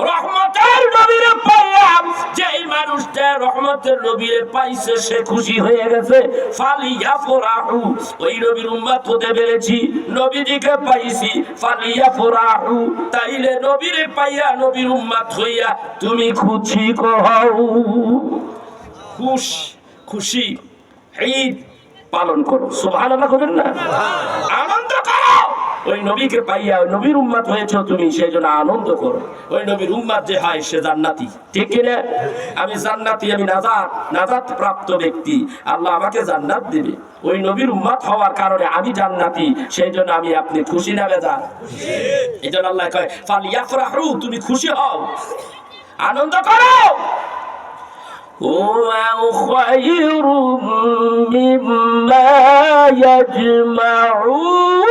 রহমতের নবীরে পাইয়া, যেই মানুষটা রহমতের নবীরে পাইছে সে খুশি হয়ে গেছে। ফালিয়াফরাহু, ওই নবীর উম্মত হতে পেরেছি, নবীজিকে পাইছি। ফালিয়াফরাহু, তাইলে নবীরে পাইয়া নবীর উম্মত হইয়া তুমি খুশি হও। খুশি ঈদ পালন করো। সুবহানাল্লাহ করেন না? আনন্দ করো। ওই নবীকে পাইয়া ওই নবীর উম্মত হয়েছে তুমি, সেই জন্য আনন্দ করো। ওই নবীর উম্মত যে হয় সে জান্নাতি। ঠিক কিনা? আমি জান্নাতি, আমি নাজাত প্রাপ্ত ব্যক্তি। আল্লাহ আমাকে জান্নাত দিবে। ওই নবীর উম্মত হওয়ার কারণে আমি জান্নাতি, সেই জন্য আমি আপনি খুশি না বেজার? এই জন্য আল্লাহ কয় ফালিয়াফরাহু, তুমি খুশি হও, আনন্দ করো। هو خير مما يجمعون।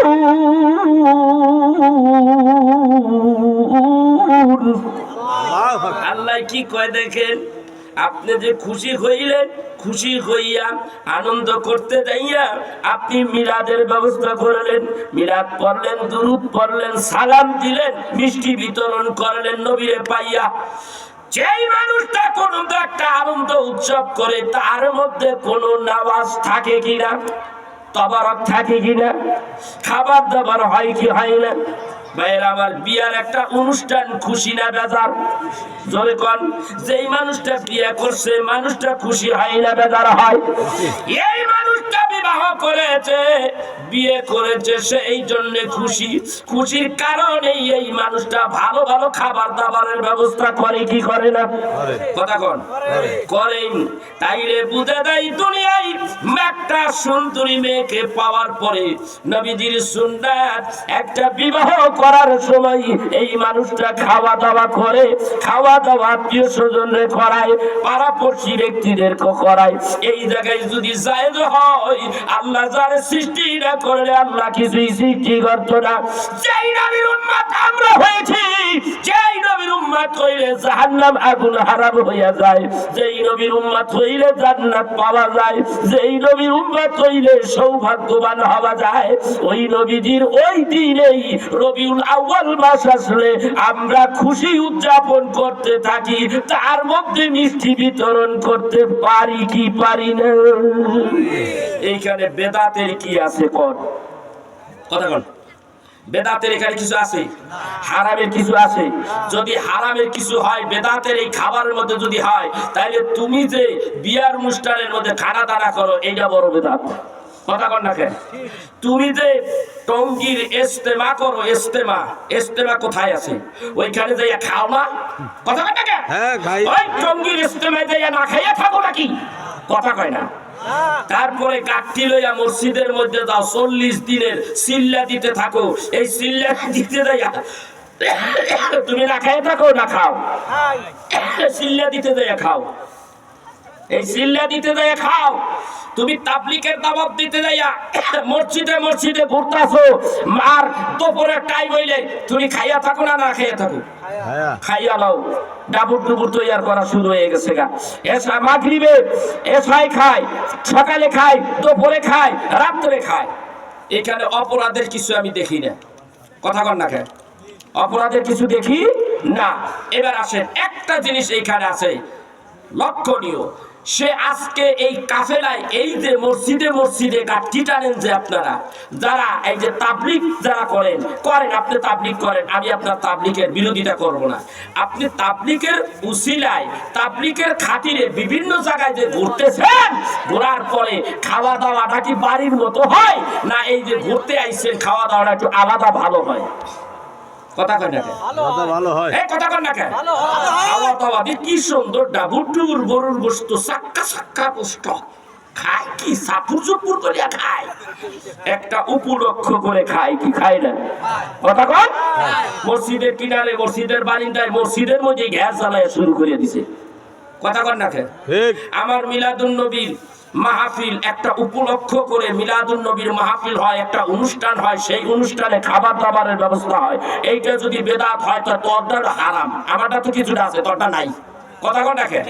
আল্লাহ কি কয় দেখেন, আপনি যে খুশি হইলেন, খুশি হইয়া আনন্দ করতে যাইয়া আপনি মিলাদের ব্যবস্থা করলেন, মিলাদ পড়লেন, দুরূদ পড়লেন, সালাম দিলেন, মিষ্টি বিতরণ করলেন নবীরে পাইয়া। যেই মানুষটা কোন একটা আনন্দ উৎসব করে তার মধ্যে কোন নামাজ থাকে কিনা, তবারক থাকে কিনা, খাবার দাবার হয় কি হয় না? ভাইয়ের আমার, বিয়ার একটা অনুষ্ঠান খুশি না বেজার? জোরে কোন। যেই মানুষটা বিয়ে করছে মানুষটা খুশি হয় না বেজার হয়? এই মানুষটা বিবাহ করেছে, বিয়ে করেছে, সেই জন্য খুশি। খুশির কারণে এই মানুষটা ভালো ভালো খাবার দাবারের ব্যবস্থা করে কি করে না? কথা কোন করেন। তাইলে বুঝে দেয় দুনিয়ায় একটা সুন্দরী মেয়েকে পাওয়ার পরে নবীজির সুন্নাত, একটা বিবাহ করার সময় এই মানুষটা খাওয়া দাওয়া করে, খাওয়া দাওয়া আত্মীয় স্বজনরে করায়, পাড়াপড়শি ব্যক্তিদেরকে করায়। এই জায়গায় যদি জায়েজ হয়, আল্লাহ যার সৃষ্টি না করলে আল্লাহ কিছুই সৃষ্টি করতো না। যেই নবীর উম্মত আমরা হয়েছি, যেই নবীর উম্মত হইলে জাহান্নাম আগুন হারাম হইয়া যায়, যেই নবীর উম্মত হইলে জান্নাত পাওয়া যায়, যেই নবীর উম্মত হইলে সৌভাগ্যবান হওয়া যায়, ওই নবীজির ওই দিনেই রবিউল আউয়াল মাস আসলে আমরা খুশি উদযাপন করতে থাকি। তার মধ্যে মিষ্টি বিতরণ করতে পারি কি পারি না? এইখানে বেদাতের কি আছে? কথা বল। বেদাতের এখানে কিছু আছে? হারামের কিছু আছে? যদি হারামের কিছু হয়, বেদাতের এই খাবারের মধ্যে যদি হয়, তাহলে তুমি যে বিয়ার অনুষ্ঠানের মধ্যে খানা দানা করো, এইটা বড় বেদাত। কথা কন না কেন? তুমি যে টঙ্গীর ইস্তেমা করো, ইস্তেমা কোথায় আছে? ওইখানে যাইয়া খাও না? কথা কন না কেন? হ্যাঁ খাই। ওই টঙ্গীর ইস্তেমায় যাইয়া না খাইয়া থাকো নাকি? কথা কয় না। তারপরে কাঠটি লইয়া মসজিদের মধ্যে যাও, 40 দিনের সিল্লা দিতে থাকো। এই সিল্লা দিতে যাইয়া তুমি না খাইয়া থাকো না খাও? সিল্লা দিতে যাইয়া খাও। এই সিল্লা দিতে যাইয়া খাও। তুমি তাবলীগের দাওয়াত দিতে যাইয়া মসজিদে ঘুরতাছো, আর দুপুরের টাইম হইলে তুমি খাইয়া থাকো না খাইয়া থাকো? খাইয়া নাও। ডাবুর ডুবুর তৈয়ার করা শুরু হয়ে গেছে গা। এসা মাগরিবে এসাই খায়, সকালে খায়, দুপুরে খায়, রাত্রে খায়। এখানে অপরাধের কিছু আমি দেখি না। কথা কন না কেন? অপরাধের কিছু দেখি না। এবার আসেন, একটা জিনিস এইখানে আছে লক্ষণীয়। সে আজকে এই কাফেলায়, এই যে মসজিদে গাঠি টানেন যে আপনারা, যারা এই যে তাবলীগ যারা করেন, আপনি তাবলীগ করেন, আমি আপনার তাবলীগের বিরোধিতা করব না। আপনি তাবলীগের উসিলায়, তাবলীগের খাতিরে বিভিন্ন জায়গায় যে ঘুরতেছেন, ঘোরার পরে খাওয়া দাওয়াটা কি বাড়ির মতো হয়, না এই যে ঘুরতে আইছেন খাওয়া দাওয়াটা একটু আলাদা ভালো হয়? কথা কয় না কেন? ভালো হয়। কথা কয় না কেন? খাওয়া দাওয়া কি সুন্দর, ডাবুর ডুবুর গরুর গোশত সাক্কা পোস্ত খায়, কি সাপুর চুপুর করিয়া খায়, একটা উপলক্ষ করে খায় কি খায় না? কথা কন। মসজিদের কিনারে, মসজিদের বারিন্দায়, মসজিদের মধ্যে গ্যাস জ্বালায় শুরু করে দিছে। কথা কন না কেন? আমার মিলাদুন নবীর মাহফিল, একটা উপলক্ষ করে মিলাদুন নবীর মাহফিল হয়, একটা অনুষ্ঠান হয়, সেই অনুষ্ঠানে খাবার দাবারের ব্যবস্থা হয়। এইটা যদি বেদাত হয় তো তোরটা হারাম, আমারটা তো কিছুটা আছে, তোরটা নাই। কথা কন না কেন?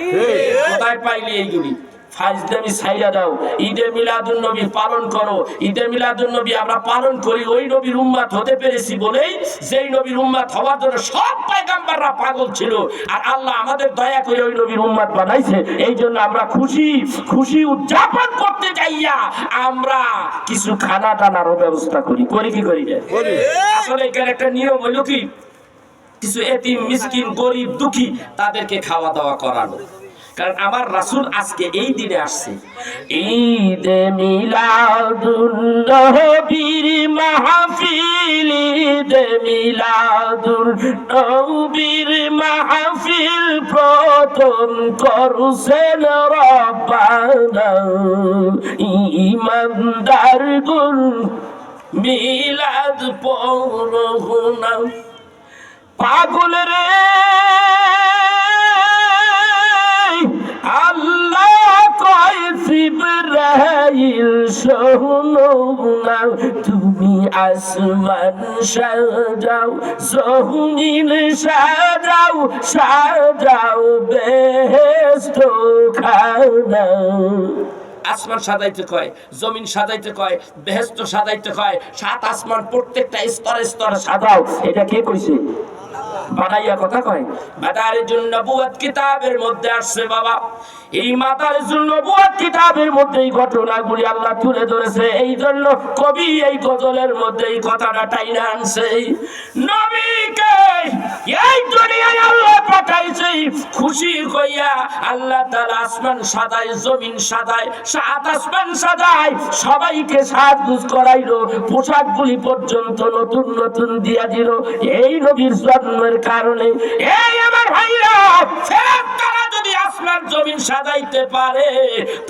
কোথায় পাইলি এইগুলি? ফাজলামি ছাইরা দাও। ঈদে মিলাদুন নবী পালন করো। ঈদে মিলাদুন নবী আমরা পালন করি ওই নবীর উম্মত হতে পেরেছি বলেই, যেই নবীর উম্মত হওয়ার জন্য সব পয়গম্বররা পাগল ছিল, আর আল্লাহ আমাদের দয়া করে ওই নবীর উম্মত বানাইছে। এই জন্য আমরা খুশি উদযাপন করতে যাইয়া আমরা কিছু খানা টানারও ব্যবস্থা করি কি করি না? আসলে এখানে একটা নিয়ম হলো কি, কিছু এতিম মিসকিন গরিব দুঃখী তাদেরকে খাওয়া দাওয়া করানো। কারণ আমার রাসূল আজকে এই দিনে আসছে। ঈদে মিলাদুন নবীর মাহফিল, ঈদে মিলাদুন নবীর মাহফিল প্রথম করছেন রব্বানা, ইমানদার গুন মিলাদ পড়না। পাগল রে আল্লাহ কয় জিবরাইল শোনো না, তুমি আসমান সাজাও, জমিন সাজাও বেহেশত খানা। আসমান সাজাইতে কয়, জমিন সাজাইতে কয়, বেহেশত সাজাইতে কয়, 7 আসমান প্রত্যেকটা স্তরে স্তরে সাজাও। এটা কে কইছে? বানাইয়া কথা কয়। মাদারিজুন নবুওয়াত কিতাবের মধ্যে আসছে বাবা। এই মাদারিজুন নবুওয়াত কিতাবের মধ্যে এই ঘটনাগুলি আল্লাহ তুলে ধরেছে। এই জন্য কবি এই গজলের মধ্যে এই কথাটা টাইনা আনছে। নবীকে এই দুনিয়ায় আল্লাহ পাঠাইছে খুশি হইয়া। আল্লাহ তাআলা আসমান সাজায়, জমিন সাজায়, 7 আসমান সাজায়, সবাইকে সাজগুজ করাইলো, পোশাকগুলি পর্যন্ত নতুন নতুন দিয়া দিল এই নবীর জন্মের কারণে। এই আমার ভাইরা, ফেরেশতারা যদি আসমান জমিন সাজাইতে পারে,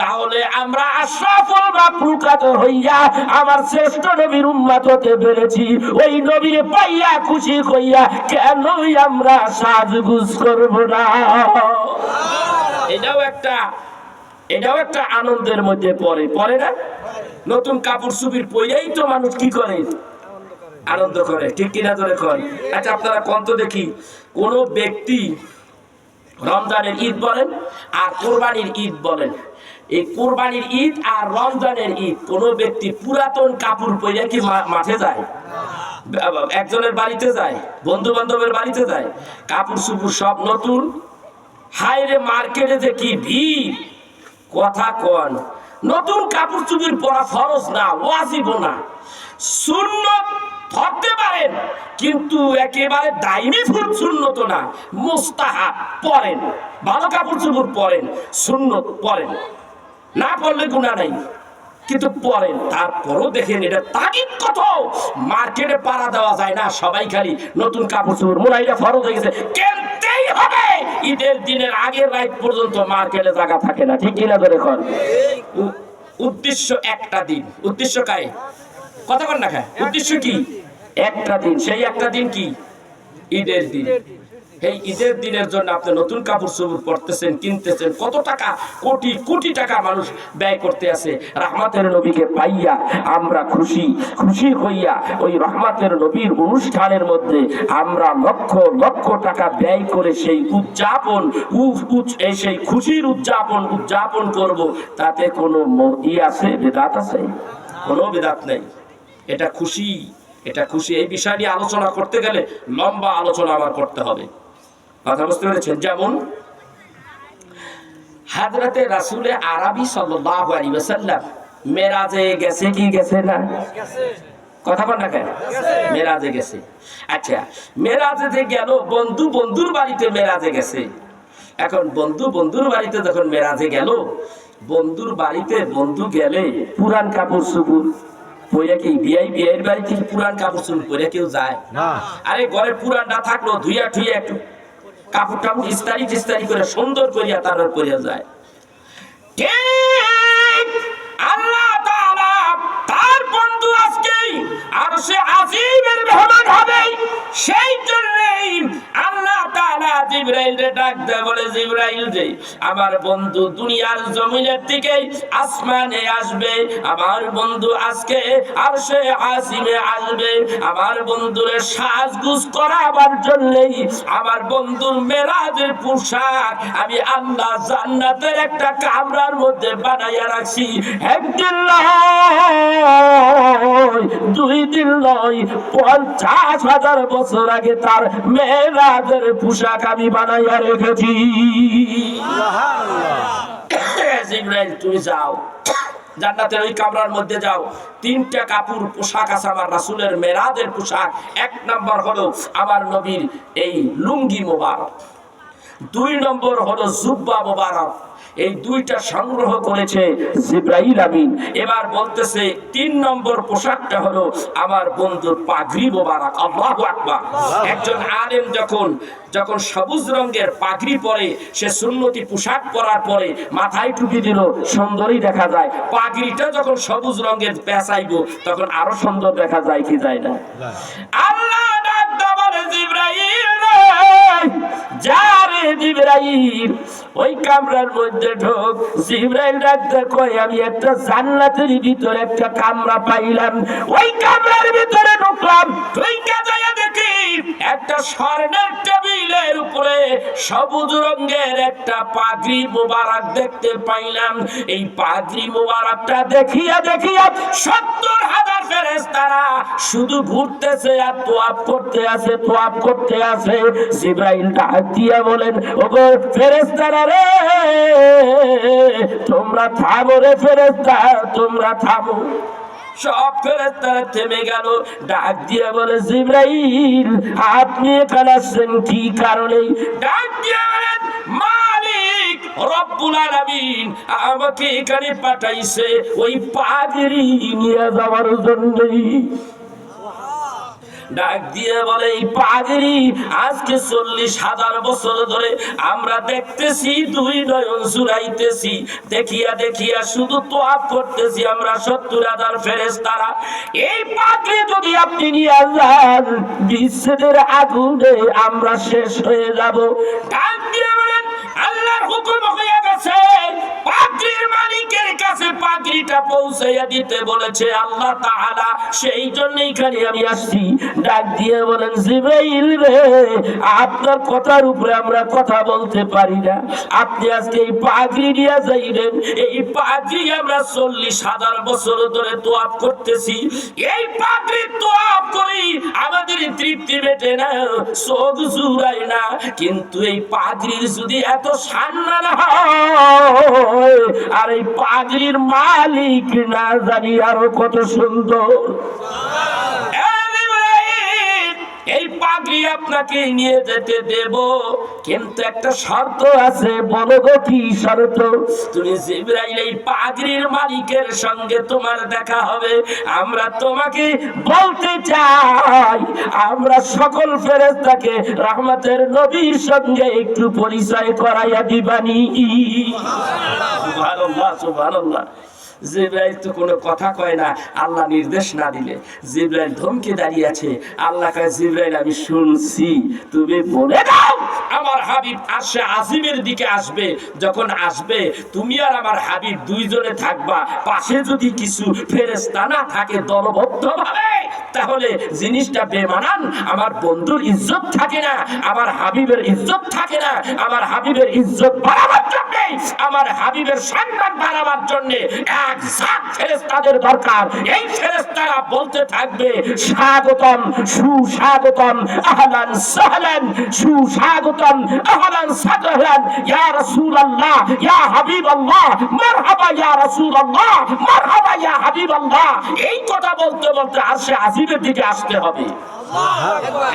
তাহলে আমরা আশরাফুল মাখলুকাত হইয়া আমার শ্রেষ্ঠ নবীর উম্মত হতে পেরেছি। ওই নবীর পাইয়া খুশি হইয়া কেনই আমরা সাজগুজ করব না? এটাও একটা এটাও একটা আনন্দের মধ্যে পড়ে, পড়ে না? নতুন কাপড় চুপির পরেই তো মানুষ কি করে, আনন্দ করে, ঠিক কিনা ধরে কর। আচ্ছা আপনারা কোন তো দেখি, কোন ব্যক্তি রমজানের ঈদ বলেন আর কোরবানির ঈদ বলেন, এই কোরবানির ঈদ আর রমজানের ঈদ কোন ব্যক্তি পুরাতন কাপড় পরে কি মাঠে যায়? একজনের বাড়িতে যায়, বন্ধু বান্ধবের বাড়িতে যায়, কাপড় চুপুর সব নতুন। হায়রে মার্কেটে যে কি ভিড়, কথা কন। নতুন কাপড় চুপুর পরা ফরজ না, ওয়াজিব না, সুন্নত ধরতে পারেন কিন্তু একেবারে দাইমি সুন্নত না, মুস্তাহাব পরেন, ভালো কাপড় চুপুর পরেন, সুন্নত পরেন, না পড়লে গুনাহ নাই কিন্তু পরেন। তারপরও দেখেন এটা তাগিদ কত, মার্কেটে পাড়া দেওয়া যায় না, সবাই খালি নতুন কাপড় চোপড়, মোলাইটা ফরজ হয়ে গেছে, কিনতেই হবে। ঈদের দিনের আগের রাত পর্যন্ত মার্কেটে জায়গা থাকে না, ঠিক কিনা ধরে কর। উদ্দেশ্য একটা দিন, উদ্দেশ্য কায় কথা বল না খায়, উদ্দেশ্য কি? একটা দিন, সেই একটা দিন কি? ঈদের দিন। এই ঈদের দিনের জন্য আপনি নতুন কাপড় চোপড় পরতেছেন, কিনতেছেন, কত টাকা, কোটি কোটি টাকা মানুষ ব্যয় করতে আছে। রহমতের নবীকে পাইয়া আমরা খুশি খুশি হইয়া ওই রহমতের নবীর অনুষ্ঠানের মধ্যে আমরা লক্ষ লক্ষ টাকা ব্যয় করে সেই উদযাপন, সেই খুশির উদযাপন করব, তাতে কোনো ই আছে, বিদআত আছে? কোনো বিদআত নেই। এটা খুশি, এটা খুশি। এই বিষয় নিয়ে আলোচনা করতে গেলে লম্বা আলোচনা আবার করতে হবে, কথা বুঝতে পেরেছেন? যেমন হযরতে রাসূলে আরবি সাল্লাল্লাহু আলাইহি ওয়াসাল্লাম মেরাজে গেছে কি গেছে না? কথা বল না কেন? মেরাজে গেছে। আচ্ছা মেরাজে যে গেল, বন্ধু বন্ধুর বাড়িতে মেরাজে গেছে। এখন বন্ধু বন্ধুর বাড়িতে যখন মেরাজে গেল, বন্ধুর বাড়িতে বন্ধু গেলে পুরান কাপড় চোপড় পরে কি বিয়ের বাড়িতে পুরান কাপড় চোপড় পরে কেউ যায় না? আরে ঘরে পুরান না থাকলো ধুইয়া ঠুইয়া একটু কাপড় টাপড় ইস্তারি করে সুন্দর করিয়া তারপর পরিয়া যায়। ঠিক আল্লাহ তাআলা তার বন্ধু আজকে আরশে আজিমের মেহমান হবে, সেই জন্যই আল্লাহ তাআলা জিবরাইলকে ডাক দেয়, বলে জিবরাইল রে, আমার বন্ধু দুনিয়ার জমিনের থেকে আসমানে আসবে, আমার বন্ধু আজকে আরশে আজিমে আসবে, আমার বন্ধুরে সাজগুজ করাবার জন্যই আমার বন্ধুর মেরাজের পোশাক আমি আল্লাহ জান্নাতের একটা কামরার মধ্যে বানাইয়া রাখছি। একদিন নয়, দুই দিন নয়, 50,000 বছর আগে তার মেরাজের পোশাক আমি বানাইয়া রেখেছি। জিবরাইল তুমি যাও, জান্নাতের ওই কামরার মধ্যে যাও, 3টা কাপড় পোশাক আছে আমার রাসূলের মেরাজের পোশাক। 1 নম্বর হলো আমার নবীর এই লুঙ্গি মোবারক, 2 নম্বর হলো জুব্বা মোবারক, এই 2টা সংগ্রহ করেছে জিবরাইল আমিন। এবার বলতেছে 3 নম্বর পোশাকটা হলো আমার বন্ধুর পাগড়ি মোবারক। আল্লাহু আকবার। একজন আলেম যখন সবুজ রঙের পাগড়ি পরে, সে সুন্নতি পোশাক পরার পরে মাথায় টুপি দিল, সুন্দরই দেখা যায়। পাগড়িটা যখন সবুজ রঙের পেঁচাইব তখন আরো সুন্দর দেখা যায় কি যায় না? আল্লাহ ডাক দাও বলে জিবরাইল রে, যা রে জিবরাইল ওই কামরার মধ্যে ঢোক। জিবরাইল ডাক দেয়, কই আমি একটা জান্নাতের ভিতরে একটা কামরা পাইলাম, ওই কামরার ভিতরে ঢুকলাম, ঢুইকা যাইয়া দেখি একটা স্বর্ণের টেবিলের উপরে সবুজ রঙের একটা পাগড়ি মোবারক দেখতে পাইলাম। এই পাগড়ি মোবারকটা দেখিয়া 70,000 ফেরেশতারা শুধু ঘুরতেছে আর তোয়াফ করতে আছে। জিবরাইল ডাক দিয়া বলেন, ওগো ফেরেশতারা রে, তোমরা থামো রে ফেরেশতা, তোমরা থামো। সব ফেরেশতারা থেমে গেল। ডাক দিয়ে বলে, জিবরাইল আপনি এখানে আসছেন কি কারণে? ডাক দিয়ে বলেন, মালিক রব্বুল আলামিন আমাকে এখানে পাঠাইছে ওই পাগড়ি নিয়ে যাওয়ার জন্যই। ডাক দিয়ে বলে, এই পাগড়ি আজকে 40,000 বছর ধরে আমরা দেখতেছি, 2 নয়ন জুড়াইতেছি, দেখিয়া শুধু তোয়াফ করতেছি আমরা 70,000 ফেরেশতারা। এই পাগড়ি যদি আপনি নিয়ে যান, বিচ্ছেদের আগুনে আমরা শেষ হয়ে যাব। ডাক দিয়ে বলেন, আল্লাহর হুকুম হয়ে গেছে, কাছে, পাগড়ির মালিকের কাছে পাগড়িটা পৌঁছাইয়া দিতে বলেছে আল্লাহ তাআলা। সেই জন্যই খালি আমি আসছি। ডাক দিয়ে বলেন, জিবরাইল রে, আপনার কথার উপরে আমরা কথা বলতে পারি না। আপনি আজকে এই পাগড়ি নিয়ে যাইলেন। এই পাগড়ি আমরা 40,000 বছর ধরে তোয়াব করতেছি। এই পাগড়ি তোয়াব করি আমাদের তৃপ্তি মেটে না, চোখ জুড়ায় না। কিন্তু এই পাগড়ির যদি এত সম্মান হয়, আর এই পাগড়ির মালিক না জানি আরো কত সুন্দর। এই পাগড়ি আপনাকে নিয়ে যেতে দেব, কিন্তু একটা শর্ত আছে। বলো গো কি শর্ত? তুমি জিবরাইল, এই পাগড়ির মালিকের সঙ্গে তোমার দেখা হবে। আমরা তোমাকে বলতে চাই, আমরা সকল ফেরেশতাকে রহমতের নবীর সঙ্গে একটু পরিচয় করাইয়া দিবানি। সুবহানাল্লাহ, সুবহানাল্লাহ। জিবরাইল তো কোনো কথা কয় না আল্লাহ নির্দেশ না দিলে। জিবরাইল ধমকে দাঁড়িয়ে আছে। আল্লাহ কয়, জিবরাইল আমি শুনছি, তুমি বলে দাও আমার হাবিব আরশে আজিমের দিকে আসবে। যখন আসবে তুমি আর আমার হাবিব দুইজনে থাকবা। পাশে যদি কিছু ফেরেশতা না থাকে দলবদ্ধভাবে, তাহলে জিনিসটা বেমানান। আমার বন্ধুর ইজ্জত থাকে না, আমার হাবিবের ইজ্জত থাকে না। আমার হাবিবের ইজ্জত বাড়াবার জন্য, আমার হাবিবের সম্মান বাড়াবার জন্য এক জাত ফেরেশতাদের দরকার। এই ফেরেশতারা বলতে থাকবে, স্বাগতম, সুস্বাগতম, আহলান সাহলান, সুস্বাগতম, আহলান সাহলান, ইয়া রাসূলুল্লাহ, ইয়া হাবিবাল্লাহ, মারহাবা ইয়া রাসূলুল্লাহ, মারহাবা ইয়া হাবিবাল্লাহ। এই কথা বলতে বলতে আরশে আজিমের দিকে আসতে হবে।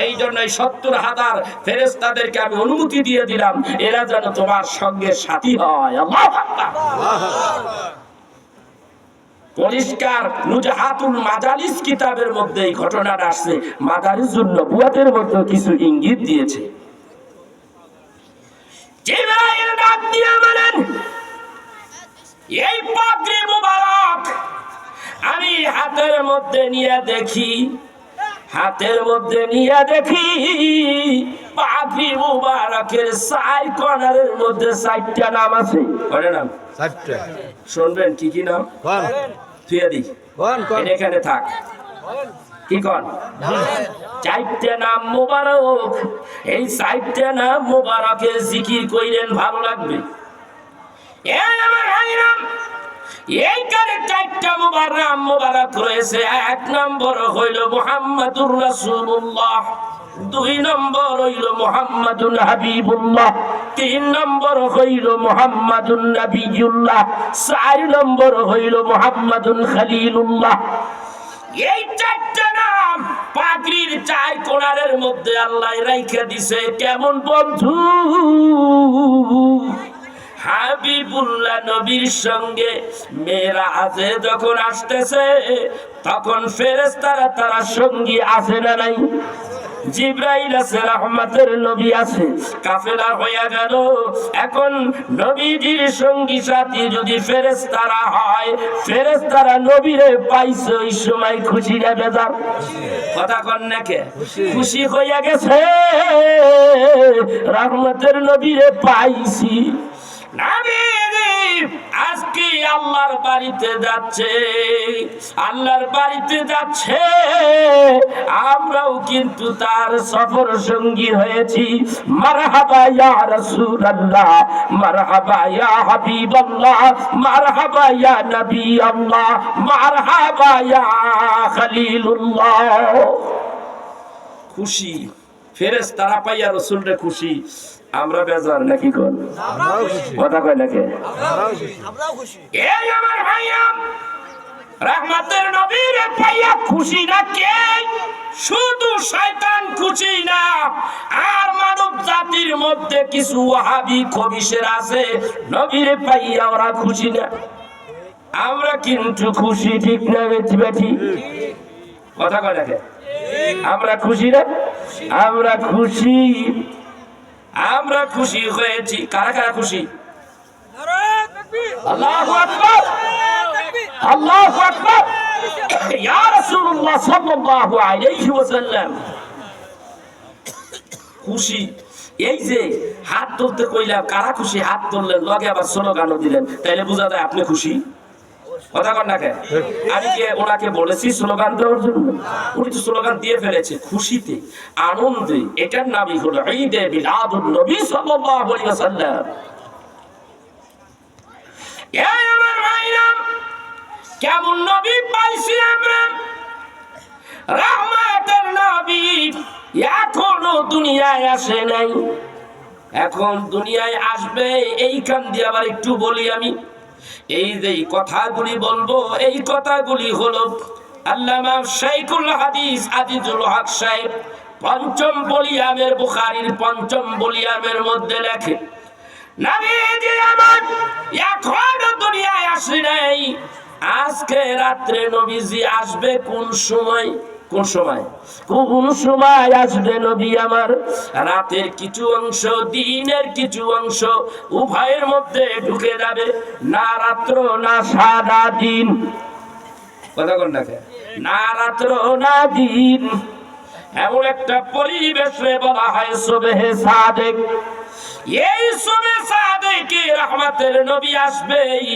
এই জন্য 70,000 ফেরেশতাদেরকে আমি অনুমতি দিয়ে দিলাম, এরা যেন তোমার সঙ্গে সাথী হয়। আল্লাহু আকবার। পরিষ্কার নুজহাতুল মাজালিস কিতাবের মধ্যে এই ঘটনাটা আসছে। মাদারিজুন নবুওয়াতের মধ্যে কিছু ইঙ্গিত দিয়েছে। জিবরাইল ডাক দিয়ে বলেন, এই পাগড়ি মুবারক আমি হাতের মধ্যে নিয়ে দেখি, হাতের মধ্যে নিয়ে দেখি পাগড়ি মুবারকের 4 কর্নারের মধ্যে 4টা নাম আছে। কয়টা নাম? 4টা। শুনবেন কি কি নাম? কোন? থুয়ে দি। কোন? এখানে থাক। কি কোন? 4টা নাম মুবারক। এই 4টা নাম মুবারকের জিকির কইলেন ভালো লাগবে। এই আমার ভাইরা, এইখানে 4টা মুবারক রয়েছে। 1 নম্বর হইল মুহাম্মাদুর রাসূলুল্লাহ, 2 নম্বর হইল মুহাম্মাদুন হাবিবুল্লাহ, 3 নম্বর হইল মুহাম্মাদুন নবিয়ুল্লাহ, 4 নম্বর হইল মুহাম্মাদুন খলিলুল্লাহ। এই 4টা নাম পাগড়ির 4 কোণারের মধ্যে আল্লাহ রাইখা দিছে। কেমন বন্ধু? হাবিবুল্লাহ নবীর সঙ্গে মেরাজে যখন আসতেছে, তখন ফেরেশতারা তারা সঙ্গী আছে না নাই? জিবরাইল আছে, রহমতের নবী আছে। কাফেলা হয়ে গেল। এখন নবীজির সঙ্গী সাথী যদি ফেরেশতারা হয়, ফেরেশতারা নবীরে পাইছে, ওই সময় খুশি না বেজার? কথা কন না কে? খুশি হইয়া গেছে, রহমতের নবীরে পাইছি। আজকে আল্লাহর বাড়িতে যাচ্ছে, আল্লাহর বাড়িতে যাচ্ছে। আমরাও কিন্তু তার সফর সঙ্গী হয়েছি। মারহাবা ইয়া রাসূলুল্লাহ, মারহাবা ইয়া হাবিবাল্লাহ, মারহাবা ইয়া নবী আল্লাহ, মারহাবা ইয়া খলিলুল্লাহ। খুশি ফেরেশতারা পাইয়া রাসূলরে খুশি। আমরা বেজার নাকি কোন? কথা কয় নাকি? এই আমার ভাইয়া, রহমতের নবীর পাইয়া খুশি না কে? শুধু শয়তান খুশি না, আর মানব জাতির মধ্যে কিছু ওয়াহাবি খবিশের আছে, নবীর পাইয়া ওরা খুশি না। আমরা কিন্তু খুশি, ঠিক না বেটি? কথা কয় নাকি? আমরা খুশি না? আমরা খুশি, আমরা খুশি হয়েছি। কারা কারা খুশি? আল্লাহু আকবার, আল্লাহু আকবার। ইয়া রাসূলুল্লাহ সাল্লাল্লাহু আলাইহি ওয়াসাল্লাম খুশি। এই যে হাত তুলতে কইলাম, কারা খুশি? হাত তুললেন, লগে আবার স্লোগানও দিলেন, তাইলে বোঝা যায় আপনি খুশি। কথা কন না কেন? আমি কি ওনাকে বলেছি স্লোগান দেওয়ার জন্য? উনি তো স্লোগান দিয়ে ফেলেছে খুশিতে, আনন্দে। এটার নামই হলো ঈদে মিলাদুন নবী সাল্লাল্লাহু আলাইহি ওয়াসাল্লাম। এই আমার ভাইরা, কেমন নবী পাইছি আমরা, রহমতের নবী। এখনো দুনিয়ায় আসে নাই, এখন দুনিয়ায় আসবে। এইখান দিয়ে আবার একটু বলি আমি, এই যে কথাগুলি বলবো, এই কথাগুলি হলো আল্লামা শাইখুল হাদিস আজিজুল হক সাহেব পঞ্চম ভলিউমের বুখারীর পঞ্চম ভলিউমের মধ্যে লেখে, নবীজি আমার এখনো দুনিয়ায় আসে নাই, আজকে রাত্রে নবীজি আসবে। কোন সময়? কোন সময়? কোন সময় আসবে নবী আমার? রাতের কিছু অংশ, দিনের কিছু অংশ, উভয়ের মধ্যে ঢুকে যাবে। না রাত্র না সারা দিন। কথা কোন দেখে? না রাত্র না দিন। এমন একটা পরিবেশে বলা হয় সুবহে সাদেক। এই সুবহে সাদেকে রহমতের নবী আসবেই।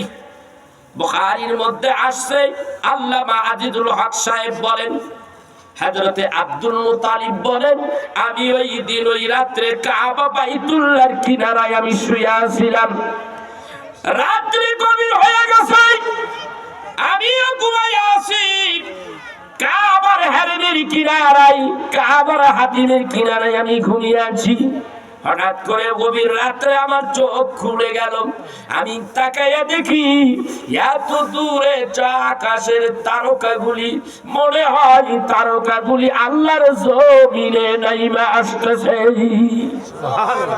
বুখারীর মধ্যে আসছে, আল্লামা আজিজুল হক সাহেব বলেন, হযরতে আব্দুল মুতালিব বলেন, আমি ওই দিন ওই রাত্রে কাবা বাইতুল্লাহর কিনারায় আমি শুয়ে আছিলাম। রাত্রি গভীর হয়ে গেছে, আমিও ঘুমাইয়া আছি। কাবার হারমের কিনারায়, কাবার হাতিমের কিনারায় আমি ঘুমিয়ে আছি। হঠাৎ করে গভীর রাত্রে আমার চোখ খুলে গেল। আমি তাকাইয়া দেখি এত দূরে যা আকাশের তারকাগুলি, মনে হয় তারকাগুলি আল্লাহর জমিনে নাইমা আসতেছে।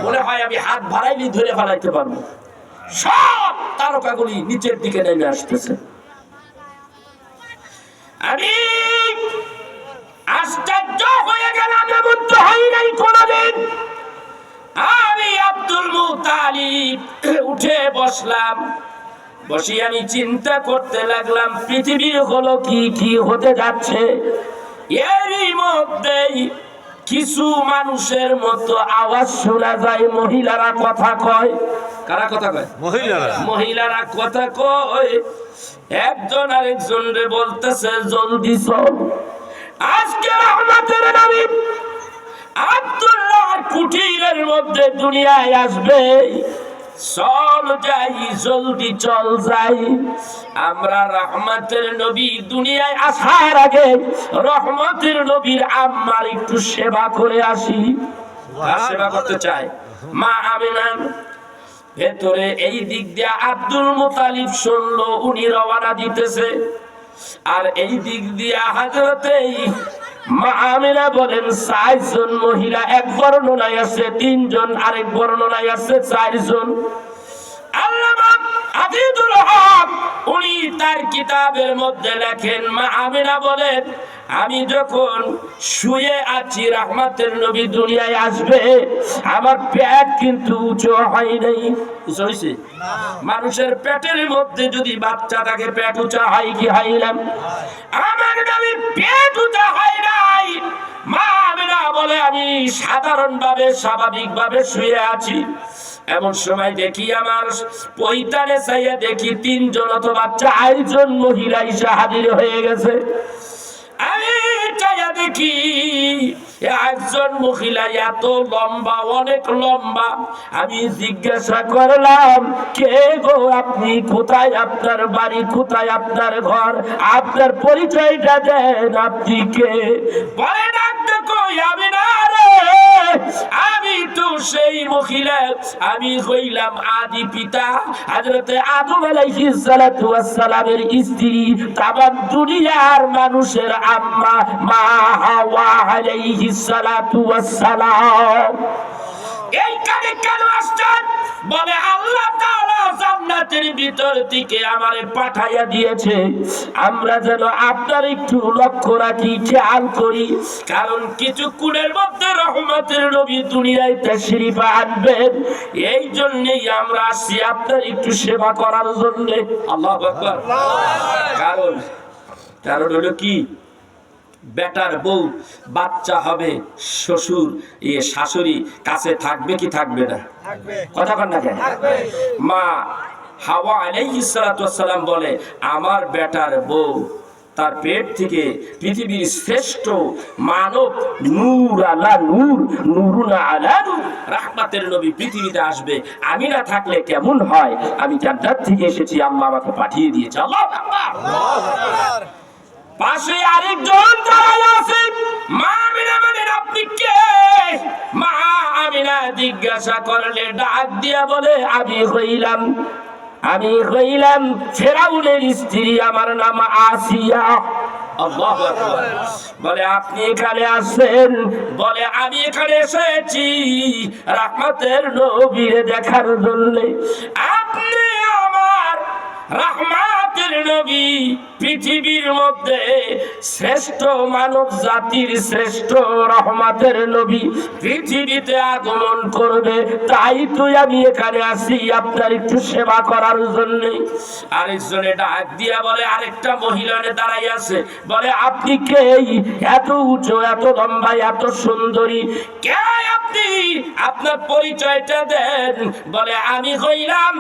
মনে হয় আমি হাত বাড়াইলে ধরে ফেলাইতে পারবো। সব তারকাগুলি নিচের দিকে নেমে আসতেছে। আমি আশ্চর্য হয়ে গেলাম, এমন তো হয় নাই কোনদিন। আমি আব্দুল মুতালিব উঠে বসলাম। বসে আমি চিন্তা করতে লাগলাম, পৃথিবীর হলো কি, কি হতে যাচ্ছে। এরই মধ্যেই কিছু মানুষের মতো আওয়াজ শোনা যায়, মহিলারা কথা কয়। কারা কথা কয়? মহিলারা কথা কয়। একজন আরেকজন রে বলতেছে, জলদি চল, আজকে রহমতের নবী আব্দুল্লাহর কুঠিরের মধ্যে দুনিয়ায় আসবে। চল যাই, জলদি চল যাই। আমরা রহমতের নবী দুনিয়ায় আসার আগে রহমতের নবীর আম্মার একটু সেবা করে আসি। সেবা করতে চাই মা আমিনা। ভেতরে এই দিক দিয়ে আব্দুল মুতালিব শুনলো উনি রওনা দিতেছে, আর এই দিক দিয়ে হযরতে মা আমিনা বলেন 4 জন মহিলা। এক বর্ণনায় আছে 3 জন, আরেক বর্ণনায় আছে 4 জন। আল্লামা আজিজুল হক উনি তার কিতাবের মধ্যে লেখেন, মা আমিনা বলেন, আমি যখন শুয়ে আছি রহমতের নবী দুনিয়ায় আসবে, আমার পেট কিন্তু উঁচু হয় নাই। উঁচু হয়েছে? মানুষের পেটের মধ্যে যদি বাচ্চা থাকে পেট উঁচা হয় কি হয় না? আমার নবীর পেট উঁচা হয় নাই। মা আমিনা বলে, আমি সাধারণভাবে স্বাভাবিকভাবে শুয়ে আছি। এমন সময় দেখি আমার পৈতানে চাইয়া দেখি 3 জন অথবা 4 জন মহিলা এসে হাজির হয়ে গেছে। আমি চাইয়া দেখি একজন মহিলা এত লম্বা, অনেক লম্বা। আমি জিজ্ঞাসা করলাম, কে গো আপনি? কোথায় আপনার বাড়ি? কোথায় আপনার ঘর? আপনার পরিচয়টা দেন, আপনি কে? বলে, ডাকতে কই আমি না রে, আমি তো সেই মহিলা, আমি হইলাম আদি পিতা, হযরতে আদম আলাইহিস সালাতু ওয়াস সালামের স্ত্রী, তামাম দুনিয়ার মানুষের আম্মা মা হাওয়া আলাইহিস সালাতু ওয়াস সালাম। এই কানে কেন আসছেন? বলে, আল্লাহ তাআলা জান্নাতের ভিতর থেকে আমারে পাঠাইয়া দিয়েছে, আমরা যেন আপনার একটু লক্ষ্য রাখি, খেয়াল করি। কারণ কিছুক্ষণের মধ্যে রহমতের নবী দুনিয়ায় তাশরীফ আনবেন। এই জন্যই আমরা আসছি আপনার একটু সেবা করার জন্য। আল্লাহু আকবার। কারণ হলো কি? বেটার বউ বাচ্চা হবে, শ্বশুর শাশুড়ি কাছে থাকবে কি থাকবে না? কথা বল না কেন? মা হাওয়া আলাইহিস সালাতু ওয়াস সালাম বলে, আমার বেটার বউ তার পেট থেকে পৃথিবীর শ্রেষ্ঠ মানব নূর আলা নূর, নুরুনা আলা নূর, রাহমাতের নবী পৃথিবীতে আসবে। আমি না থাকলে কেমন হয়? আমি জান্নাত থেকে এসেছি, আল্লাহ আমাকে পাঠিয়ে দিয়েছে। আল্লাহু আকবার। পাশে আরেকজন দাঁড়ায় আছে। মা আমিনা বলেন, আপনি কে? মা আমিনা জিজ্ঞাসা করলে ডাক দিয়া বলে, আমি হইলাম ফেরাউনের স্ত্রী, আমার নাম আসিয়া। আল্লাহু আকবার। বলে আপনি এখানে আসেন? বলে আমি এখানে এসেছি রাহমাতের নবীরে দেখার জন্য। আপনি আমার রাহমাতের নবী, পৃথিবীর মধ্যে শ্রেষ্ঠ মানব জাতির শ্রেষ্ঠ রহমতের নবী পৃথিবীতে আগমন করবে, তাই তো আমি এখানে আসি আপনার একটু সেবা করার জন্য। আরেকজনে ডাক দিয়া বলে, আরেকটা মহিলা দাঁড়াই আছে, বলে আপনি কে? এত উঁচু, এত লম্বা, এত সুন্দরী, কে আপনি? আপনার পরিচয়টা দেন। বলে আমি হইলাম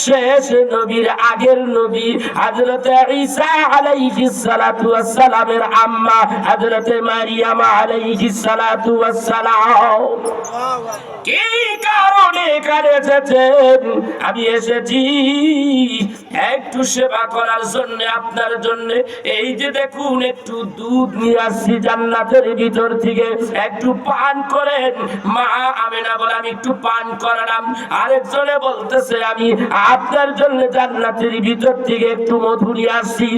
শেষ নবীর আগের নবী হযরতে ঈসা আলাইহিস সালাতু ওয়াস সালামের আম্মা হযরতে মারিয়াম আলাইহিস সালাতু ওয়াস সালাম। কি কারণে এখানে এসেছেন? আমি এসেছি একটু সেবা করার জন্য, আপনার জন্য। এই যে দেখুন, একটু দুধ নিয়ে আসছি জান্নাতের ভিতর থেকে, একটু পান করেন। মা আমিনা বলে, আমি একটু পান করালাম। আরেকজনে বলতেছে, আমি আপনার জন্য জান্নাতের ভিতর থেকে একটু মধু নিয়ে আসছি,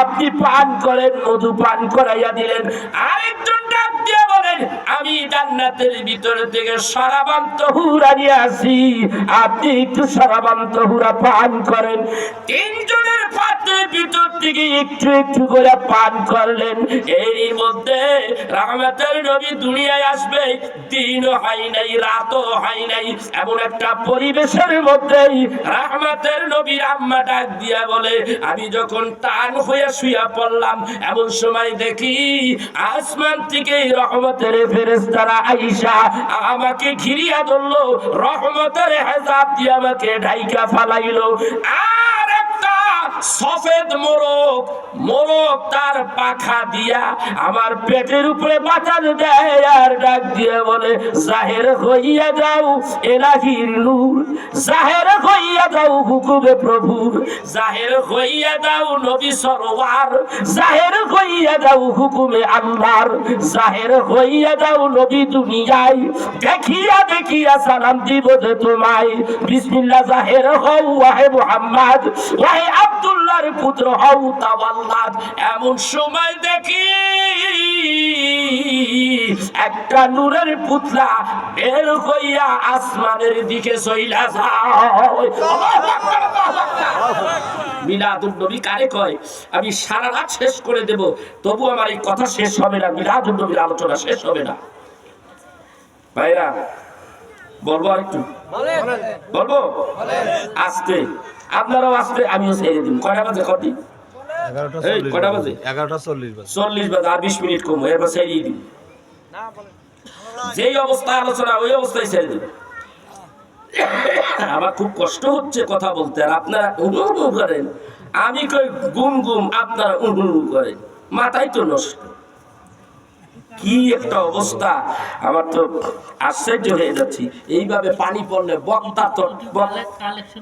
আপনি পান করেন। মধু পান করাইয়া দিলেন। আরেকজন ডাক দিয়ে বলেন, আমি জান্নাতের ভিতর থেকে শরাবান তহুরা নিয়ে আসি, আপনি একটু শরাবান তহুরা পান করেন। তিনজনের পাত্রের ভিতর থেকে একটু একটু করে পান করলেন। এর মধ্যে রহমতের নবী দুনিয়ায় আসবে, দিনও হয় নাই, রাতও হয় নাই, এমন একটা পরিবেশের মধ্যেই রহমতের নবীর আম্মা ডাক দিয়া বলে, আমি যখন টান হয়ে শুয়ে পড়লাম, এমন সময় দেখি আসমান থেকে রহমতের ফেরেশতারা আইসা আমাকে ঘিরিয়া ধরলো, রহমতের হেজাব দিয়ে আমাকে ঢাইকা ফালাইলো। আর একটা সফেদ মোরগ তার পাখা দিয়া আমার পেটের উপরে বাতাস দেয়, আর ডাক দিয়ে বলে, জাহের হইয়া যাও এলাহির নূর, জাহের হইয়া যাও হুকুমে প্রভুর, জাহের হইয়া যাও নবী সরওয়ার, জাহের হইয়া যাও হুকুমে আল্লাহর, জাহের হইয়া যাও নবী দুনিয়ায়, দেখিয়া সালাম দিব যে তোমায়। বিসমিল্লাহ জাহের হও ওয়াহে মুহাম্মদ, ওয়াহে আব্দুল্লাহর পুত্র হও তাওয়াল্লাদ। এমন সময় দেখি একটা নূরের পুতলা বের হইয়া আসমানের দিকে চইলা যায়। মিলাদুন নবী কারে কয়? আমি সারা রাত শেষ করে দেব, তবু আমার এই কথা শেষ হবে না, মিলাদুন নবীর আলোচনা শেষ হবে না। ভাইরা বলবো, আরেকটু বলবো, আস্তে, আপনারাও আস্তে, আমিও ছেড়ে দিব। কয়টা বাজে? কটি? 11:40 বাজে। আর 20 মিনিট কম, এরপর ছেড়ে দিব। যেই অবস্থা আলোচনা, ওই অবস্থায় ছেড়ে দিব। আমার খুব কষ্ট হচ্ছে কথা বলতে, আর আপনারা উহু করেন। আমি কই গুম, আপনারা উহু করেন। মাথাই তো নষ্ট। কি একটা অবস্থা, আমার তো আশ্চর্য হয়ে যাচ্ছি। এইভাবে পানি পড়লে বক্তা তো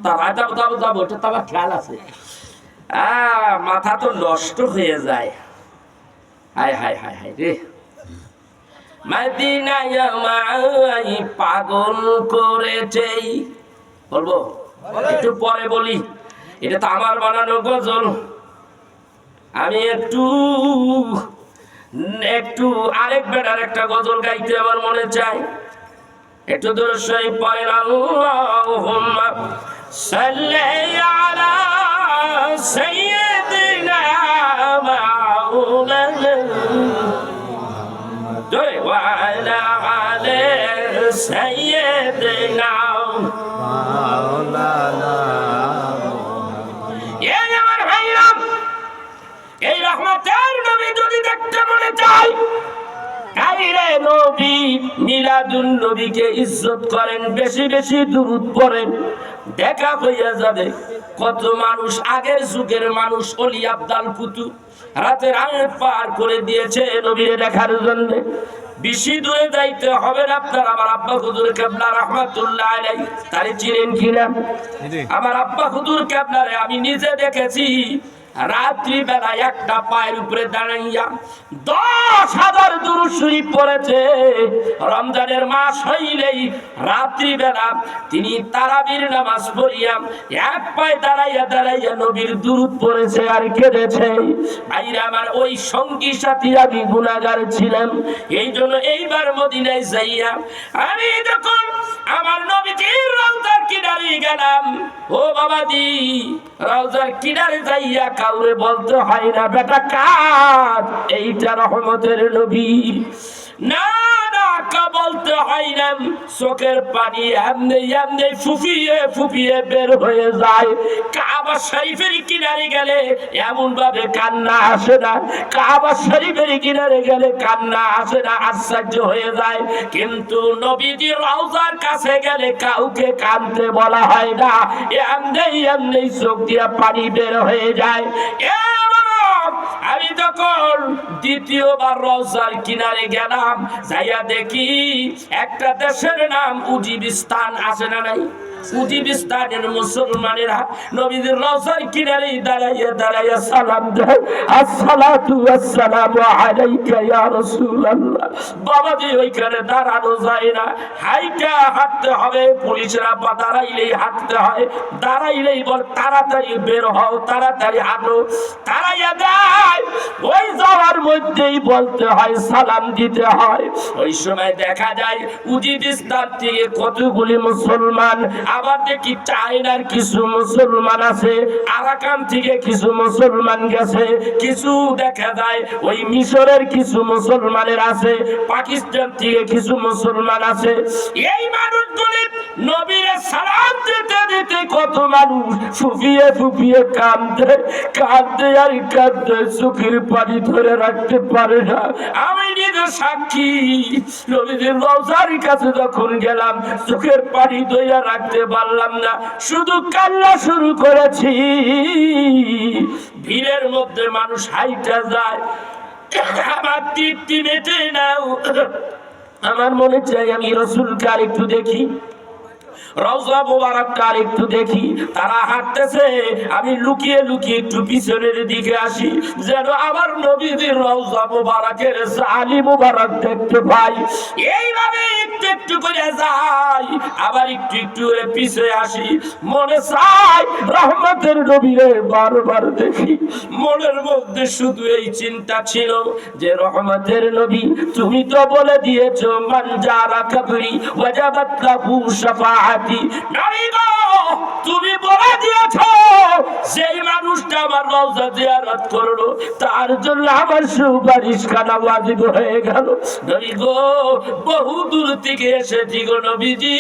তার যাবো, ওটা তো আমার খেয়াল আছে। মাথা তো নষ্ট হয়ে যায়। হায় হায় হায় হায় রে, মদিনায় আমায় পাগল করেছে। বলবো একটু পরে বলি, এটা তো আমার বানানো গজল। আমি একটু আরেক বেটার একটা গজল গাইতে আমার মনে চায়। একটু দূর শরীফ পড়েন, আল্লাহুম্মা সাল্লি আলা সাইয়্যিদিনা মাওলানা ওয়া আলা আলি সাইয়্যিদিনা মাওলানা। এই আমার ভাইরা, এই রহমতের নবী ভাই, কাইরে নবী মিলাদুন নবীকে ইজ্জত করেন, বেশি বেশি দুরূদ পড়েন, দেখা হইয়া যাবে। কত মানুষ, আগের যুগের মানুষ, অলি আব্দাল কুতুব রাতের আঙের পার করে দিয়েছে নবীরে দেখার জন্য। বেশি দূরে যাইতে হবে না। আপনার আমার আব্বা হুজুর কেবলা রাহমাতুল্লাহ আলাইহি, তারে চিনেন কিনা? আমার আব্বা হুজুর কেবলারে আমি নিজে দেখেছি রাত্রি বেলা একটা পায়ের উপরে দাঁড়াইয়া 10,000 দুরূদ শরীফ পড়েছে। রমজানের মাস হইলেই রাত্রি বেলা তিনি তারাবির নামাজ পড়িয়া এক পায়ে দাঁড়াইয়া দাঁড়াইয়া নবীর দুরূদ পড়েছে আর কেঁদেছে। ভাইরা আমার, ওই সঙ্গী সাথী আমি গুনাহগার ছিলাম। এই জন্য এইবার মদিনায় যাইয়া আমি যখন আমার নবীজির রওজার কিনারে গেলাম, ও বাবাজি, রওজার কিনারে যাইয়া কাউরে বলতে হয় না বেটা কাঁদ, এইটা রহমতের নবী। না না, কা বলতে হয় না, চোখের পানি এমনি এমনি ফুফিয়ে ফুফিয়ে বের হয়ে যায়। কাবা শরীফের কিনারে গেলে এমন ভাবে কান্না আসে না, কাবা শরীফের কিনারে গেলে কান্না আসে না, আশ্চর্য হয়ে যায়। কিন্তু নবীজির রওজার কাছে গেলে কাউকে কাঁদতে বলা হয় না, এমনি এমনি চোখ দিয়ে পানি বের হয়ে যায়। আমি যখন দ্বিতীয়বার রওজার কিনারে গেলাম, যাইয়া দেখি একটা দেশের নাম উজিবিস্তান, আছে না নাই? উজিবিস্তানের মুসলমানেরা নবীজির রওজার কিনারে দাঁড়াইয়া দাঁড়াইয়া সালাম দেয়, আসসালাতু ওয়াসসালামু আলাইকা ইয়া রাসূলুল্লাহ। বাবাজি, ওইখানে দাঁড়ানো যায় না, হাইটা হাঁটতে হবে। পুলিশরা দাঁড়াইলেই হাঁটতে হয়, দাঁড়াইলেই বল তাড়াতাড়ি বের হও, তাড়াতাড়ি হাঁটো। তাড়াইয়া যায়, ওই যাওয়ার মধ্যেই বলতে হয়, সালাম দিতে হয়। ওই সময় দেখা যায় উজিবিস্তান থেকে কতগুলি মুসলমান, আবার দেখি চায়নার কিছু মুসলমান আছে, আরাকান থেকে কিছু মুসলমান গেছে, কিছু দেখা যায় ওই মিশরের কিছু মুসলমানের আছে, পাকিস্তান থেকে কিছু মুসলমান আছে। এই মানুষগুলি নবীরে সালাম দিতে দিতে কত মানুষ ফুফিয়ে ফুফিয়ে কাঁদে কাঁদে আর কাঁদে, চোখের পানি ধরে রাখতে পারে না। আমি নিজে সাক্ষী, নবীজির রওজার কাছে যখন গেলাম চোখের পানি ধরে রাখতে পারলাম না, শুধু কান্না শুরু করেছি। ভিড়ের মধ্যে মানুষ হাইটা যায়, আমার তৃপ্তি মেটে নাও। আমার মনে চাই আমি রাসূলকে আরেকটু দেখি, রওজা মুবারকটা একটু দেখি। তারা হাঁটতেছে, আমি লুকিয়ে লুকিয়ে একটু পিছনের দিকে আসি, যেন আমার নবীজির রওজা মুবারকের জালি মুবারক দেখতে পাই। এইভাবে একটু একটু করে যাই, আবার একটু একটু করে পিছে আসি। মনে চাই রহমতের নবীরে বারবার দেখি। মনের মধ্যে শুধু এই চিন্তা ছিল যে রহমতের নবী, তুমি তো বলে দিয়েছো মান জারা কবরি ওয়াজাবাত লাহু শাফাআত। তুমি বলে দিয়েছো সেই মানুষটা আমার রওজা জিয়ারত করলো, তার জন্য আমার সুপারিশ খানা ওয়াজিব হয়ে গেল। নবী গো, বহু দূর থেকে এসেছি গো নবীজি,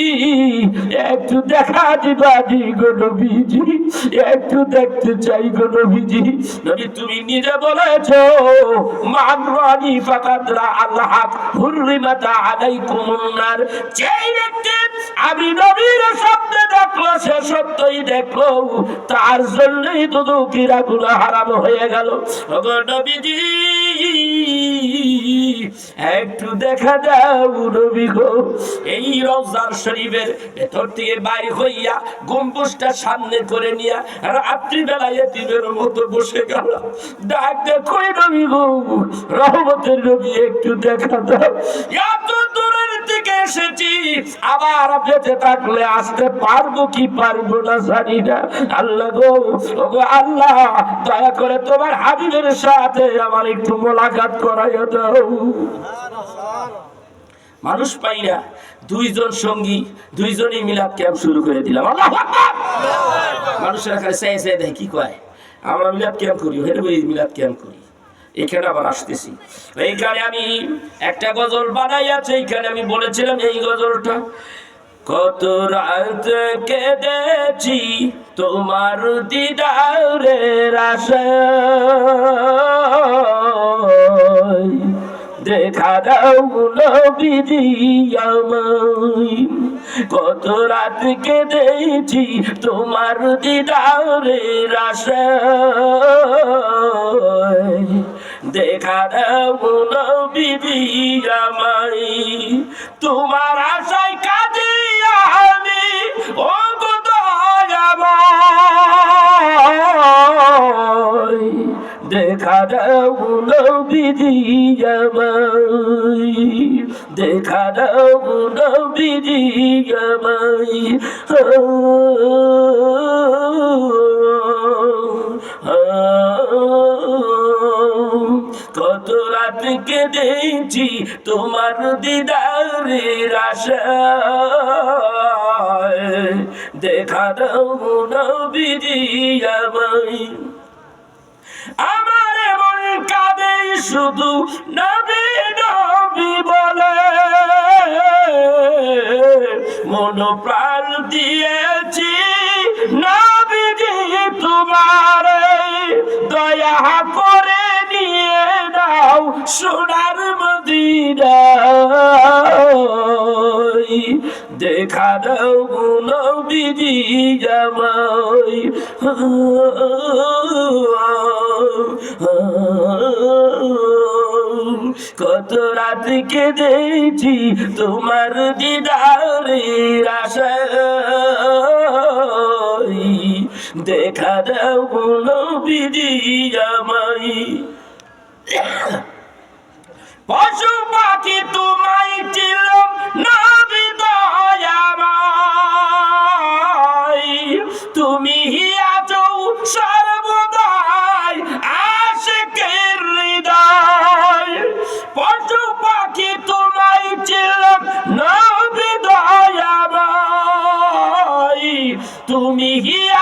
একটু দেখা দিবা গো নবীজি, একটু দেখতে চাই গো নবীজি। নবী, তুমি নিজে বলেছো মান রানি ফাকাদ রা আল্লাহ হুররিমাত আলাইকুমুন নার। যেই ব্যক্তি আমি নবীর স্বপ্নে দেখলো, সে সত্যই দেখলো, তার জন্যই তো দুঃখীরা গুনাহ হারাম হয়ে গেল। ওগো নবীজি, একটু দেখা দাও নবী গো। এই রওজার শরীফের ভেতর থেকে বাইর হইয়া গম্বুজটা সামনে করে নিয়া রাত্রি বেলায় এতিমের মতো বসে গেল। ডাক দেখো নবী গো, রহমতের নবী, একটু দেখা দাও। এত দূরের থেকে এসেছি, আবার বেঁচে থাকলে আসতে পারবো কি পারবো না জানি না। আল্লাহ গো, ওগো আল্লাহ, দয়া করে তোমার হাবিবের সাথে আমার একটু মোলাকাত করাইয়া দাও। মানুষ পাই না, দুইজন সঙ্গী, দুইজনই মিলাদ ক্যাম্প শুরু করে দিলাম। আল্লাহু আকবার। মানুষের এখানে চাই চাই দেখে কি কয়, আমরা মিলাদ ক্যাম্প করি, হেরে মিলাদ ক্যাম্প করি। এখানে আবার আসতেছি, এইখানে আমি একটা গজল বানাইয়াছি, এইখানে আমি বলেছিলাম এই গজলটা, কত রাত কেঁদেছি তোমার দিদারের আশায়, দেখা দাও নবীজি আমায়। কত রাত কেঁদেছি তোমার দিদারের আশায়, দেখা দাও নবীজি আমায়। তোমার আশায় কাঁদি আমি ও গো দয়াময়, দেখা দাও নবীজি আমায়, দেখা দাও নবীজি আমায়। কত রাত কেঁদেছি তোমার দিদারের আশায়, দেখা দাও নবীজি আমায়। আমার মন কাঁদে শুধু নবী নবী বলে, মন প্রাণ দিয়েছি নবীজি তোমারে, দয়া করে নিয়ে নাও সোনার মদিনায়, দেখা দাও নবীজি আমায়। কত রাত কেঁদেছি তোমার দিদারের আশায়, দেখা দাও নবীজি আমায়। পশু পাখি তোমায় ছিল নবী দয়াময়, তুমি আছো সর্বদাই আশিকের হৃদয়। পশু পাখি তোমায় ছিল নবী দয়াময়, তুমি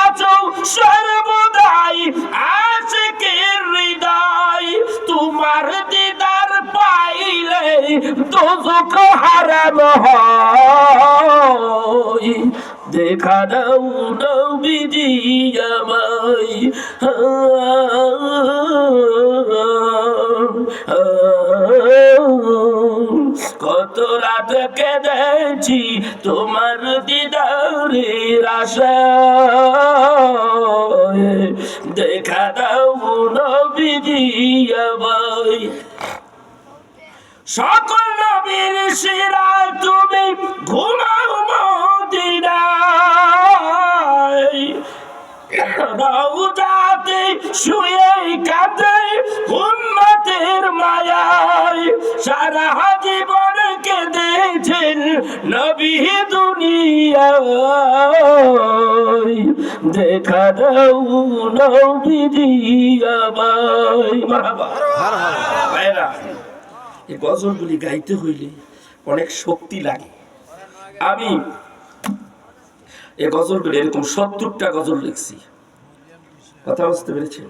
আছো সর্বদাই আশিকের হৃদয়। তোমার দিদার পাইলে দোজখ হারাম হয়, দেখা দাও নবীজি আমায়। কত রাত কেঁদেছি তোমার দিদারের আশায়, দেখা দাও নবীজি আমায়। সকল নবীর সেরা তুমি ঘুমাও মদিনায়, রওজাতে শুয়ে কাঁদে উম্মতের মায়ায়, সারা জীবন কেঁদেছেন নবী দুনিয়ায়, দেখা দাও নবীজি আমায়। মারহাবা। এই গজলগুলি গাইতে হইলে অনেক শক্তি লাগে। আমি এই গজলগুলি এরকম 70টা গজল লিখছি, কথা বুঝতে পেরেছেন?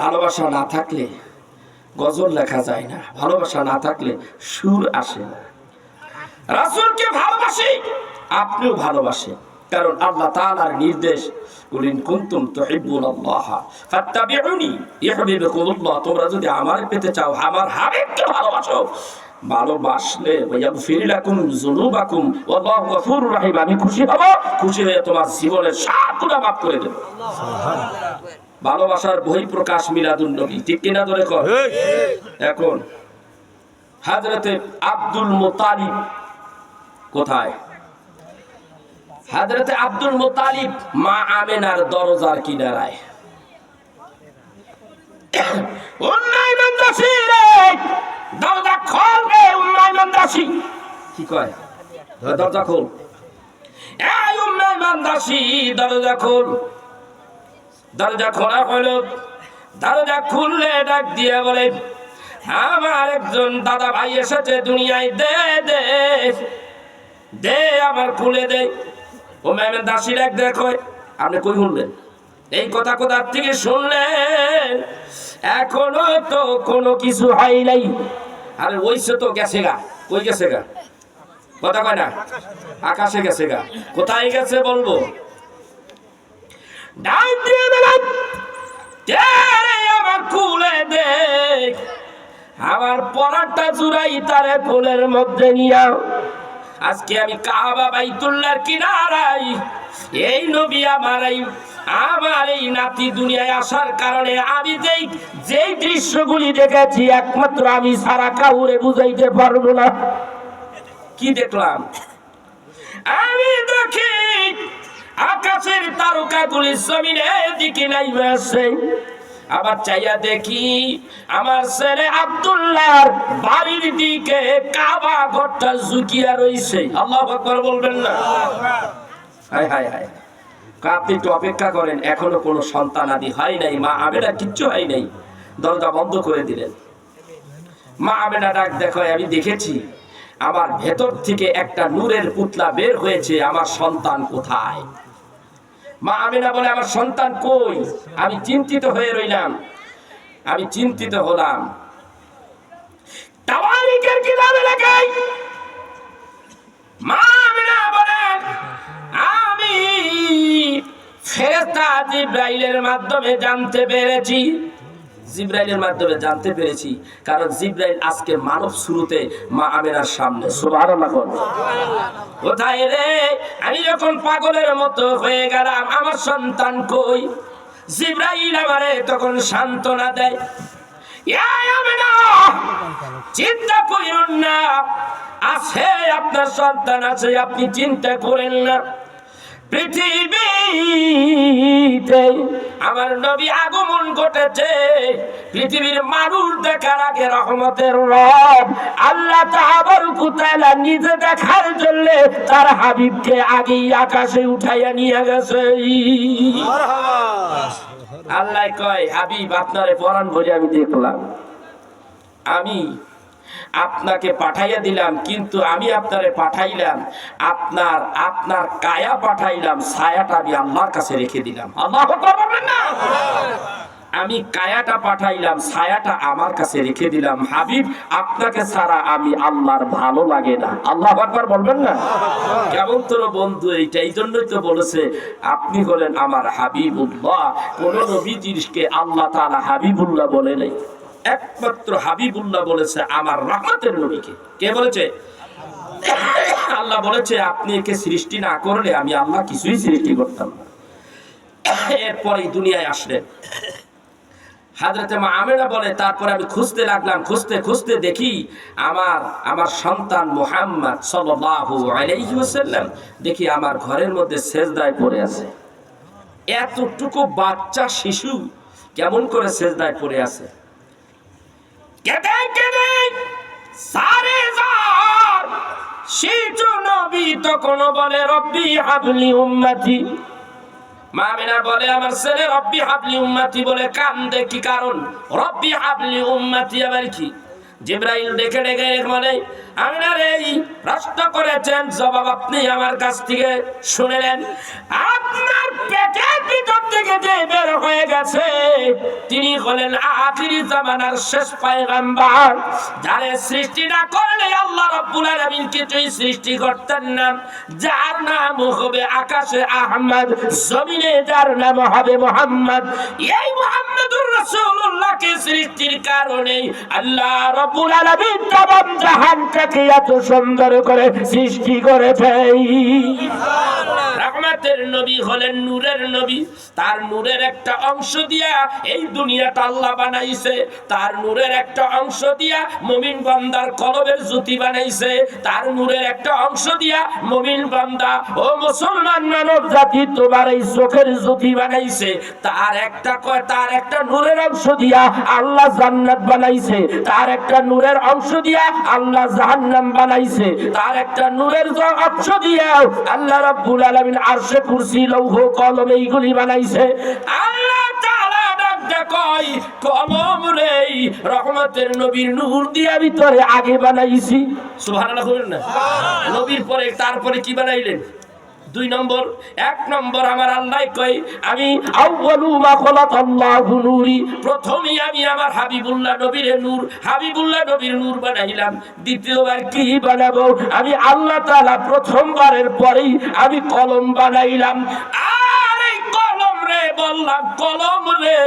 ভালোবাসা না থাকলে গজল লেখা যায় না, ভালোবাসা না থাকলে সুর আসে না। রাসূলকে ভালোবাসি, আপনিও ভালোবাসেন, কারণ আল্লাহ তাআলার নির্দেশ, কুলিন কুনতুম তুহিব্বুনাল্লাহ ফাত্তাবিউনি ইউহিব্বুকুমুল্লাহ, তোমরা যদি আমারে পেতে চাও আমার হাবিবকে ভালোবাসো, ভালোবাসলে ওয়াগফির লাকুম যুনুবাকুম ওয়াল্লাহু গফুরুর রহিম, আমি খুশি হব, খুশি হয়ে তোমার জীবনের সব গুনাহ মাফ করে দেব। সুবহানাল্লাহ। ভালোবাসার বহিঃপ্রকাশ মিলাদুন নবী, ঠিক কিনা ধরে কর। এখন হযরতে আব্দুল মুত্তালিব কোথায়? হযরতে আব্দুল মুত্তালিব মা আমেনার দরজার কিনারায়। উম্মাই মানদাসি রে, দরজা খোল রে উম্মাই মানদাসি। কি কয়? দরজা খোল, এই উম্মাই মানদাসি দরজা খোল। দরজা খোলা হলো, দরজা খুললে ডাক দিয়ে বলে, আমার একজন দাদা ভাই এসেছে দুনিয়ায়, দে দে দে আমার খুলে দে। ও ম্যামের দাসী ডাক দেখো, আপনি কই শুনলেন এই কথা? কোথার থেকে শুনলেন? এখনো তো কোনো কিছু হয় নাই। আরে ওইসে তো গেছে গা, কই গেছে গা? কথা কয় না, আকাশে গেছে গা। কোথায় গেছে বলবো? ডাক দিয়ে দিলাম, আমার খুলে দে। আমার পরাটা জুড়াই তারে কোলের মধ্যে নিয়া আজকে আমি কাবা বাইতুল্লাহর কিনারায় এই নবী আমার এই নাতি দুনিয়ায় আসার কারণে আমি যেই দৃশ্যগুলি দেখেছি একমাত্র আমি সারা কাউরে বুঝাইতে পারবো না। কি দেখলাম? আমি দেখি আকাশের তারকাগুলি জমিনের দিকে নাইমে আসে। আবার চাইয়া দেখি আমার ছেলে আব্দুল্লাহর বাড়ির দিকে কাবা ঘরটা ঝুঁকিয়া রইছে। আল্লাহু আকবার বলবেন না? হায় হায় হায়, আপনি একটু অপেক্ষা করেন, এখনো কোনো সন্তান আদি হয় নাই, মা আমেনা কিচ্ছু হয় নাই। দরজা বন্ধ করে দিলেন। মা আমেনা ডাক দেখো, আমি দেখেছি আমার ভেতর থেকে একটা নূরের পুতলা বের হয়েছে, আমার সন্তান কোথায়? মা আমেনা বলে, আমার সন্তান কই? আমি চিন্তিত হয়ে রইলাম। আমি চিন্তিত হলাম। তাওয়ারিকের কিতাব লেখাই মা আমেনা বলেন, আমি ফেরেশতা জিবরাইলের মাধ্যমে জানতে পেরেছি। জিবরাইলের মাধ্যমে জানতে পেরেছি, কারণ জিবরাইল আজকে মানব শুরুতে মা আমেনার সামনে। সুবহানাল্লাহ। কোথায় রে? আমি যখন পাগলের মতো হয়ে গেলাম, আমার সন্তান কই? জিবরাইল আমারে তখন সান্ত্বনা দেয়, ইয়া আমেনা, চিন্তা করিবেন না, আছে আপনার সন্তান আছে, আপনি চিন্তা করেন না। পৃথিবীতে আমার নবী আগমন ঘটেছে, পৃথিবীর মানুষ দেখার আগে রহমতের রব আল্লাহ তাবারক ওয়া তাআলা নিজে দেখার জন্য তার হাবিবকে আগেই আকাশে উঠাইয়া নিয়ে গেছে। আল্লাহ কয়, হাবিব আপনারে পরাণ ভরে আমি দেখলাম, আমি আপনাকে পাঠাইয়া দিলাম, কিন্তু আমি আপনারে পাঠাইলাম, আপনার কায়া পাঠাইলাম, ছায়াটা আমি আল্লাহর কাছে রেখে দিলাম। আল্লাহু আকবার বলবেন না? আমি কায়াটা পাঠাইলাম, ছায়াটা আমার কাছে রেখে দিলাম। হাবিব, আপনাকে ছাড়া আমি আল্লাহর ভালো লাগে না। আল্লাহু আকবার বলবেন না? কেমন তোর বন্ধু এইটা? এই জন্যই তো বলেছে আপনি হলেন আমার হাবিবুল্লাহ। কোন নবীজিকে আল্লাহ তাআলা হাবিবুল্লাহ বলে নাই, একমাত্র হাবিবুল্লাহ বলেছে আমার রহমতের নবীকে। কে বলেছে? আল্লাহ বলেছে, আপনি একে সৃষ্টি না করলে আমি আল্লাহ কিছুই সৃষ্টি করতাম না। এরপরে দুনিয়ায় আসলেন। হযরত মা আমেনা বলে, তারপরে আমি খুঁজতে লাগলাম, খুঁজতে খুঁজতে দেখি আমার সন্তান মুহাম্মদ সাল্লাল্লাহু আলাইহি ওয়াসাল্লাম দেখি আমার ঘরের মধ্যে সেজদায় পড়ে আছে। এতটুকু বাচ্চা শিশু কেমন করে সেজদায় পড়ে আছে? কেঁদে কেঁদে সারে যার শিশু নবী তখন বলে, রব্বি হাবলি উম্মতি। মা আমেনা বলে, আমার ছেলে রব্বি হাবলি উম্মতি বলে কান্দে, কি কারণ? রব্বি হাবলি উম্মতি আবার কি? জিবরাইল ডেকে ডেকে বলে, আমেনা রে, প্রশ্ন করেছেন, জবাব আপনি আমার কাছ থেকে শুনলেন। আপনার পেটের ভিতর থেকে যে বের হয়ে গেছে তিনি হলেন আখিরি জামানার শেষ পয়গম্বর, যারে সৃষ্টি না করলে আল্লাহ রাব্বুল আলামিন কিছুই সৃষ্টি করতেন না। যার নাম হবে আকাশে আহমদ, জমিনে যার নাম হবে মুহাম্মদ। এই মুহাম্মদুর রাসূলুল্লাহকে সৃষ্টির কারণে আল্লাহ রাব্বুল আলামিন তামাম জাহানটাকে এত সুন্দর করে সৃষ্টি করেছে। রহমতের নবী হলেন নূরের নবী। তার নূরের একটা অংশ দিয়া এই দুনিয়াটা আল্লাহ বানাইছে। তার নূরের একটা অংশ দিয়া মুমিন বান্দার কলবের জ্যোতি বানাইছে। তার নূরের একটা অংশ দিয়া মুমিন বান্দা ও মুসলমান মানব জাতি তোমার এই চোখের জ্যোতি বানাইছে। তার একটা নূরের অংশ দিয়া আল্লাহ জান্নাত বানাইছে। তার একটা নূরের অংশ দিয়া আল্লাহ জাহান্নাম বানাইছে। তার একটা নূরের অংশ দিয়া আল্লাহ রাব্বুল আলামিন আরশে কুরসি লৌহ কলম এইগুলি বানাইছে। আল্লাহ তাআলা ডাকতে কয়, কলম রে রহমতের নবীর নূর দিয়া ভিতরে আগে বানাইছি। সুবহানাল্লাহ বলেন না? নবীর পরে তারপরে কি বানাইলেন? 2 নম্বর। 1 নম্বর আমার আল্লাহ কই, আমি আউয়ালু মা খালাকাল্লাহু নূরি, প্রথমেই আমি আমার হাবিবুল্লাহ নবীর নূর, হাবিবুল্লাহ নবীর নূর বানাইলাম। দ্বিতীয়বার কি বানাবো? আমি আল্লাহ তাআলা প্রথমবারের পরেই আমি কলম বানাইলাম। আর এই কলম রে বললাম কলম রে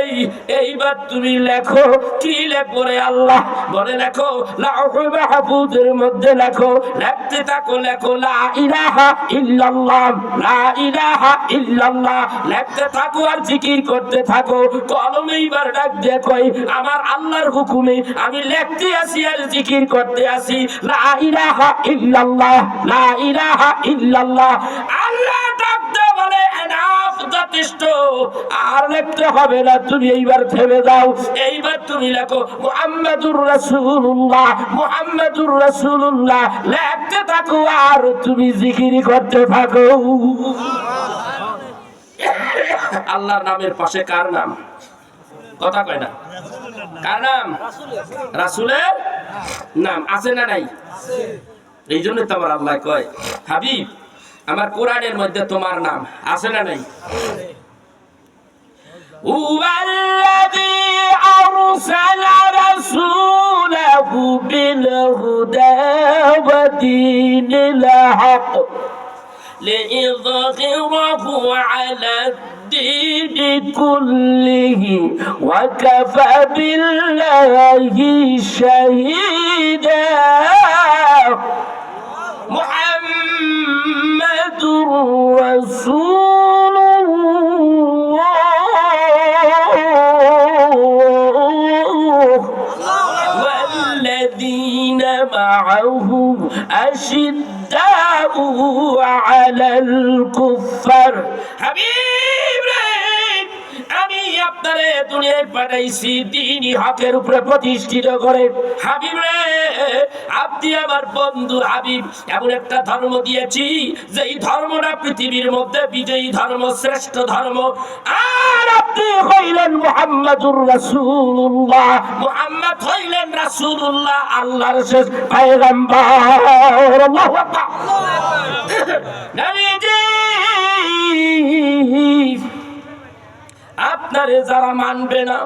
এইবার তুমি লেখো। কি লেখো রে আল্লাহ বলে লেখো লাউহুল মাহফুজের মধ্যে লেখো। লিখতে থাকো লেখো লা ইলাহা ইল্লাল্লাহ লা ইলাহা ইল্লাল্লাহ লিখতে থাকো আর জিকির করতে থাকো। কলম এইবার ডাক দিয়ে কই আমার আল্লাহর হুকুমে আমি লিখতে আসি আর জিকির করতে আসি লা ইলাহা ইল্লাল্লাহ লা ইলাহা ইল্লাল্লাহ। আল্লাহ ডাক দিয়ে বলে এনাফ যথেষ্ট আর লিখতে হবে না, তুমি এইবার থেমে যাও। এইবার তুমি লেখো মুহাম্মাদুর রাসূলুল্লাহ মুহাম্মাদুর রাসূলুল্লাহ লিখতে থাকো আর তুমি জিকির করতে থাকো। আল্লাহর নামের পাশে কার নাম? কথা কয় না। কার নাম? রাসূলের নাম আছে না নাই? এই জন্য তো আমার আল্লাহ কয় হাবিব আমার কোরআনের মধ্যে তোমার নাম আছে না নাই? হুয়াল্লাযী আরসালা রাসূলাহু বিল হুদা ওয়া দীনিল হক লিইযহিরাহু আলাদ الدين كله وكفى بالله شهيدا محمد رسول الله والذين معه أشداء على الكفار حبيب আমি আপনারে দুনিয়ায় পাঠাইছি দ্বীনি হকের উপরে প্রতিষ্ঠিত করে। হাবিব রে আপনি আমার বন্ধু হাবিব এমন একটা ধর্ম দিয়েছি যেই ধর্মটা পৃথিবীর মধ্যে বিজয়ী ধর্ম, শ্রেষ্ঠ ধর্ম। আর আপনি হইলেন মুহাম্মাদুর রাসূলুল্লাহ, মুহাম্মদ হইলেন রাসূলুল্লাহ, আল্লাহর শেষ পয়গম্বর। আল্লাহু আকবার। নবীজি আপনারে যারা মানবে না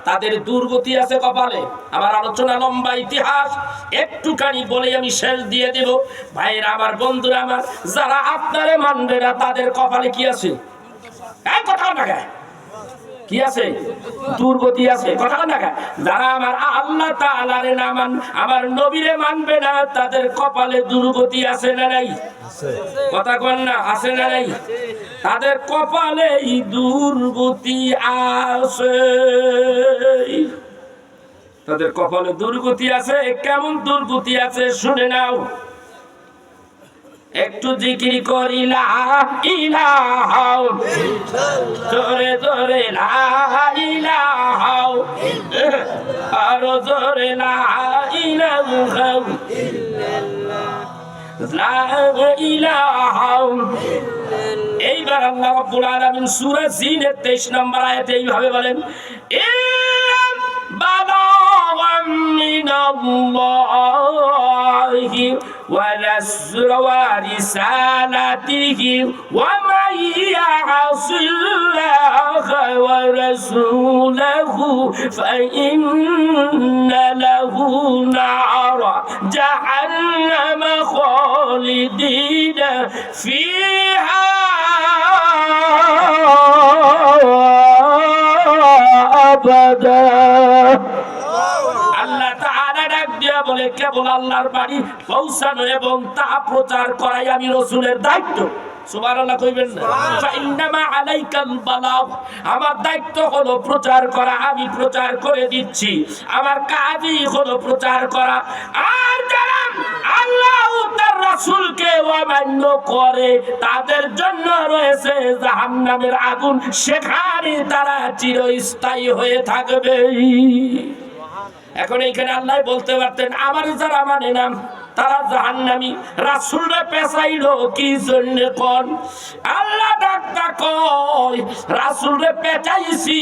তাদের দুর্গতি আছে কপালে। আমার আলোচনা লম্বা, ইতিহাস একটুখানি বলে আমি শেষ দিয়ে দেব। ভাইরা আমার, বন্ধুরা আমার, যারা আপনারে মানবে না তাদের কপালে কি আছে? এই কথা না কি আছে? দুর্গতি আছে। কথা না যারা আমার আল্লাহ তাআলারে না মান, আমার নবীরে মানবে না তাদের কপালে দুর্গতি আছে না নাই? কথা কন না, আছে না নাই? তাদের কপালে দুর্গতি আছে, তাদের কপালে দুর্গতি আছে। কেমন দুর্গতি আছে শুনে নাও। একটু জিকির করি লা ইলাহা জোরে জোরে লা ইলাহা, আরো জোরে লা ইলাহা লা ইলাহা। এইবার আল্লাহ রাব্বুল আলামিন সূরা জিনের 23 নম্বর আয়াতে এইভাবে বলেন বালাগাম মিনাল্লাহি ওয়া রিসালাতিহি ওয়া মান ইয়াসিল্লাহা ওয়া রাসূলাহু ফাইন্না লাহু নারা জাহান্নাম খালিদিনা ফিহা আবাদা। আল্লাহ তাআলা ডাক দিয়া বলে কেবল আল্লাহর বাড়ি পৌঁছানো এবং তা প্রচার করাই আমি রাসূলের দায়িত্ব। সুবহানাল্লাহ কইবেন না? ফাইন্নামা আলাইকাল বালাগ, আমার দায়িত্ব হলো প্রচার করা, আমি প্রচার করে দিচ্ছি, আমার কাজই হলো প্রচার করা। আর যারা আল্লাহ ও তার রাসূলকে অমান্য করে তাদের জন্য রয়েছে জাহান্নামের আগুন, সেখানে তারা চিরস্থায়ী হয়ে থাকবে। এখন এইখানে আল্লাহ বলতে পারতেন আমার যারা মানে না তারা জাহান্নামী, রাসূলরে পেছাইলো কি জন্য কোন? আল্লাহ ডাক্তার কয় রাসূলরে পেছাইছি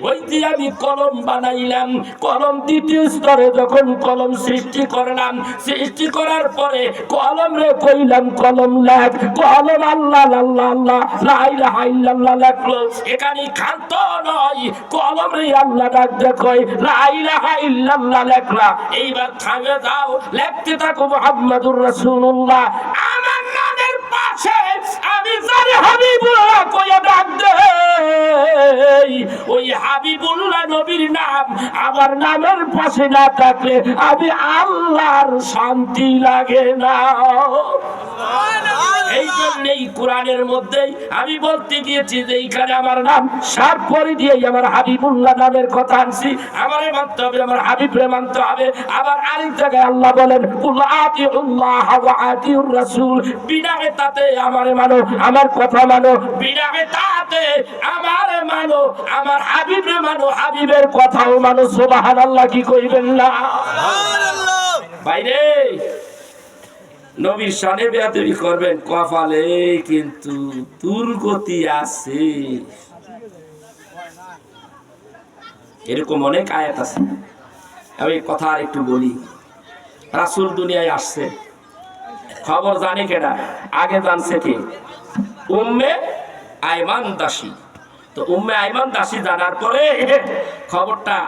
ওই যে আমি কলম বানাইলাম, কলম দ্বিতীয় স্তরে যখন কলম সৃষ্টি করলাম, সৃষ্টি করার পরে কলম রে কইলাম কলম লেখ, কলম আল্লাহ আল্লাহ আল্লাহ লা ইলাহা ইল্লাল্লাহ লেখলো। এখানে খান্ত নয়, কলম রে আল্লাহ ডাক্তার কয় লা ইলাহা ইল্লাল্লাহ লেখলা। এইবার থামে যাও, লিখতে থাকো মুহাম্মাদুর রাসূলুল্লাহ। আমার নামের পাশে আমি জানি হাবিবুল্লাহ কইয়া ডাক দে। ওই হাবিবুল্লাহ নবীর নাম আমার নামের পাশে না থাকলে আমি আল্লাহর শান্তি লাগে না। এই জন্যই কোরআনের মধ্যেই আমি বলতে গিয়েছি যে এইখানে আমার নাম সার পরে দিয়ে আমার হাবিবুল্লাহ নামের কথা আনছি। আমারে মানতে হবে, আমার হাবিবরে মানতে হবে। আবার আরেক জায়গায় আল্লাহ বলেন কুল আতিউল্লাহ ওয়া আতিউর রাসূল, বিনা তাতে আমারে মানো, আমার কথা মানো, বিনা তাতে আমারে মানো, আমার হাবিবরে মানো, হাবিবের কথাও মানো। সুবহানাল্লাহ কি কইবেন না? সুবহানাল্লাহ। বাইরে নবীর শানে বেয়াদবি করবেন কপালে কিন্তু দুর্গতি আছে। এরকম অনেক আয়াত আছে। আমি কথা আর একটু বলি। রাসূল দুনিয়ায় আসছে, খবর জানে কেনা? আগে জানছে কে? উম্মে আইমান দাসী। তো উম্মে আইমান দাসী জানার পরে খবরটা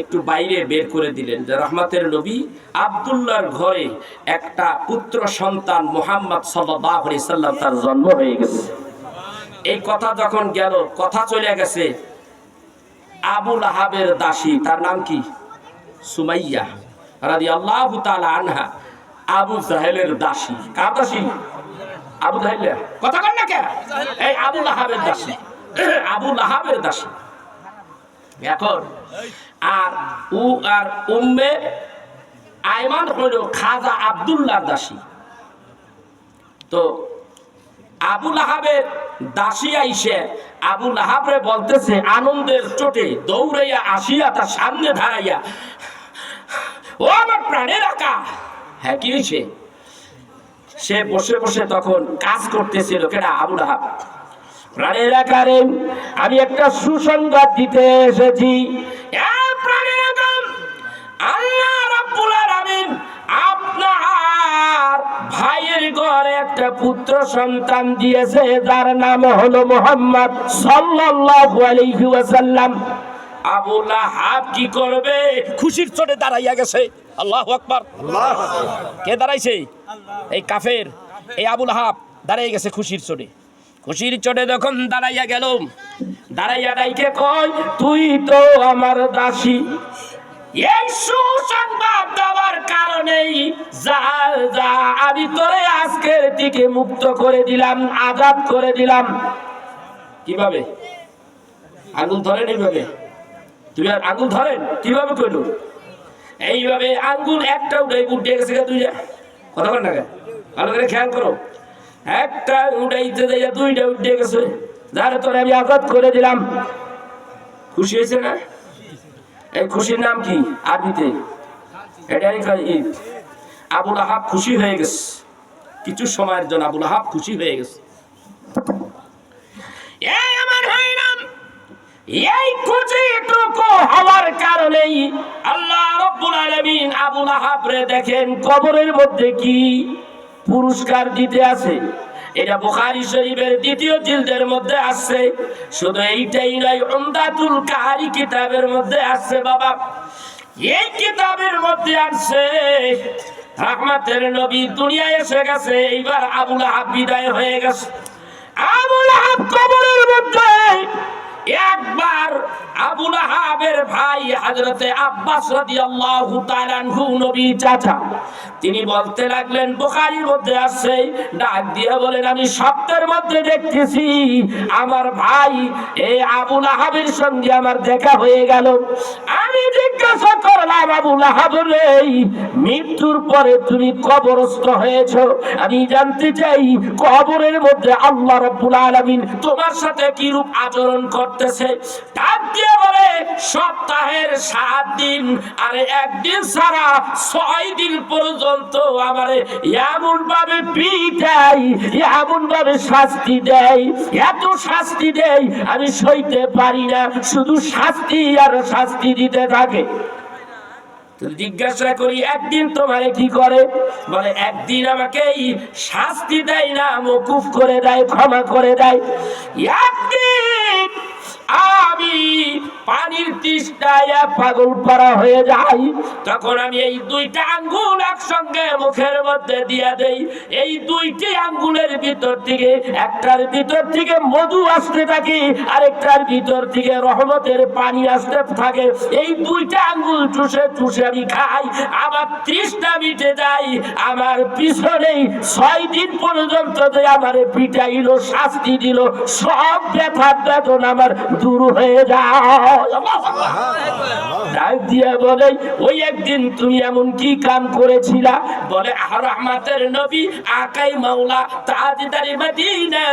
একটু বাইরে বের করে দিলেন যে রহমতের নবী আব্দুল্লাহর ঘরে একটা পুত্র সন্তান মুহাম্মদ সাল্লাল্লাহু আলাইহি সাল্লাম তার জন্ম হয়ে গেছে। এই কথা যখন গেল, কথা চলে গেছে আবু লাহাবের দাসী, তার নাম কি? সুমাইয়া রাদিয়াল্লাহু তাআলা আনহা, আবু জাহেলের দাসী। কার দাসী? আবু জাহেল। কথা কন না কে? এই আবু লাহাবের দাসী, আবু লাহাবের দাসী। এখন আর উম্মে আইমান হইল খাজা আব্দুল্লাহর দাসী। তো আবু লাহাবের দাসী আইসে আবু লাহাবরে বলতেছে আনন্দের চোটে দৌড়াইয়া আসিয়া তার সামনে দাঁড়াইয়া, ও আমার প্রাণের আকা। হ্যাঁ, কি হয়েছে? সে বসে বসে তখন কাজ করতেছিল। কেনা? আবু লাহাব। প্রাণের আকারে আমি একটা সুসংবাদ দিতে এসেছি। আল্লাহ রাব্বুল আলামিন আপনার ভাইয়ের ঘরে একটা পুত্র সন্তান দিয়েছে, যার নাম হলো মুহাম্মদ সাল্লাল্লাহু আলাইহি ওয়াসাল্লাম। আবু লাহাব কি করবে? খুশির চোটে দাঁড়াইয়া গেছে। আল্লাহু আকবার। আল্লাহু আকবার। কে দাঁড়াইছে? এই কাফের, এই আবু লাহাব দাঁড়াইয়া গেছে খুশির চোটে। খুশির চোটে যখন দাঁড়াইয়া গেল, দাঁড়াইয়া ডাইকে কয়, তুই তো আমার দাসী। এই সুসংবাদ দেওয়ার কারণেই যা যা আমি তোরে আজকের থেকে মুক্ত করে দিলাম, আজাদ করে দিলাম। কিভাবে? আঙ্গুল ধরেন এইভাবে। তুমি আর আঙ্গুল ধরেন কিভাবে কইল? এইভাবে আঙ্গুল একটা উঠে গেছে। তুই কথা বল না, ভালো করে খেয়াল করো। একটা উঠাইতে যাইয়া দুইটা উঠে গেছে। যারে তোরে আমি আজাদ করে দিলাম। খুশি হয়েছে না? এই খুশির নাম কি আরবিতে? এটাই ঈদ। আবু লাহাব খুশি হয়ে গেছে। কিছু সময়ের জন্য আবু লাহাব খুশি হয়ে গেছে। এই আমার হইলাম, এই খুশিটুকু হওয়ার কারণেই আল্লাহ রাব্বুল আলামিন আবু লাহাবরে দেখেন কবরের মধ্যে কি পুরস্কার দিতে আছে। এটা বুখারী শরীফের ২য় জিলদের মধ্যে আছে। শুধু এইটাই নয়, উমদাতুল কারি কিতাবের মধ্যে আছে। বাবা, এই কিতাবের মধ্যে আছে রহমতের নবী দুনিয়ায় এসে গেছে, এইবার আবু লাহাব বিদায় হয়ে গেছে। আবু লাহাব কবরের মধ্যে একবার আবু লাহাবের ভাই হযরতে আব্বাস রাদিয়াল্লাহু তাআলা আনহু, নবীর চাচা, তিনি বলতে লাগলেন, বুখারীর মধ্যে আছে, ডাক দিয়ে বলেন, আমি স্বপ্নের মধ্যে দেখতেছি আমার ভাই এই আবু লাহাবের সঙ্গে আমার দেখা হয়ে গেল। আমি জিজ্ঞাসা করলাম, আবু লাহাব রে, মৃত্যুর পরে তুমি কবরস্থ হয়েছো, আমি জানতে চাই কবরের মধ্যে আল্লাহ রাব্বুল আলামিন তোমার সাথে কি রূপ আচরণ করতেছে। ডাক দিয়ে বলে, সপ্তাহের 7 দিন আর একদিন ছাড়া 6 দিন পর্যন্ত আমারে এমন ভাবে পিটাই, এমন ভাবে শাস্তি দেয়, এত শাস্তি দেয় আমি সইতে পারি না, শুধু শাস্তি আর শাস্তি দিতে থাকে। জিজ্ঞাসা করি, একদিন তোমারে কি করে? বলে, একদিন আমাকে শাস্তি দেয় না, মওকুফ করে দেয়, ক্ষমা করে দেয়। একদিন আমি পানির তৃষ্ণায় পাগল পারা হয়ে যায়, তখন আমি এই দুইটা আঙ্গুল একসঙ্গে মুখের মধ্যে দিয়ে দেই। এই দুইটি আঙ্গুলের ভিতর থেকে একটার ভিতর থেকে মধু আসতে থাকে, আরেকটার ভিতর থেকে রহমতের পানি আসতে থাকে। এই দুইটা আঙ্গুল চুষে চুষে আমি খাই, আমার তৃষ্ণা মিটে যায়। আমার পিছনেই 6 দিন পর্যন্ত যে আমার পিটাইলো, শাস্তি দিল, সব ব্যথা বেদনা আমার দূর হয়ে যায়। ডাক দিয়া বলে, ওই একদিন তুমি এমন কি কাম করেছিলা? বলে, রহমতের নবী আকাই মাওলা তাজদারে মদিনা,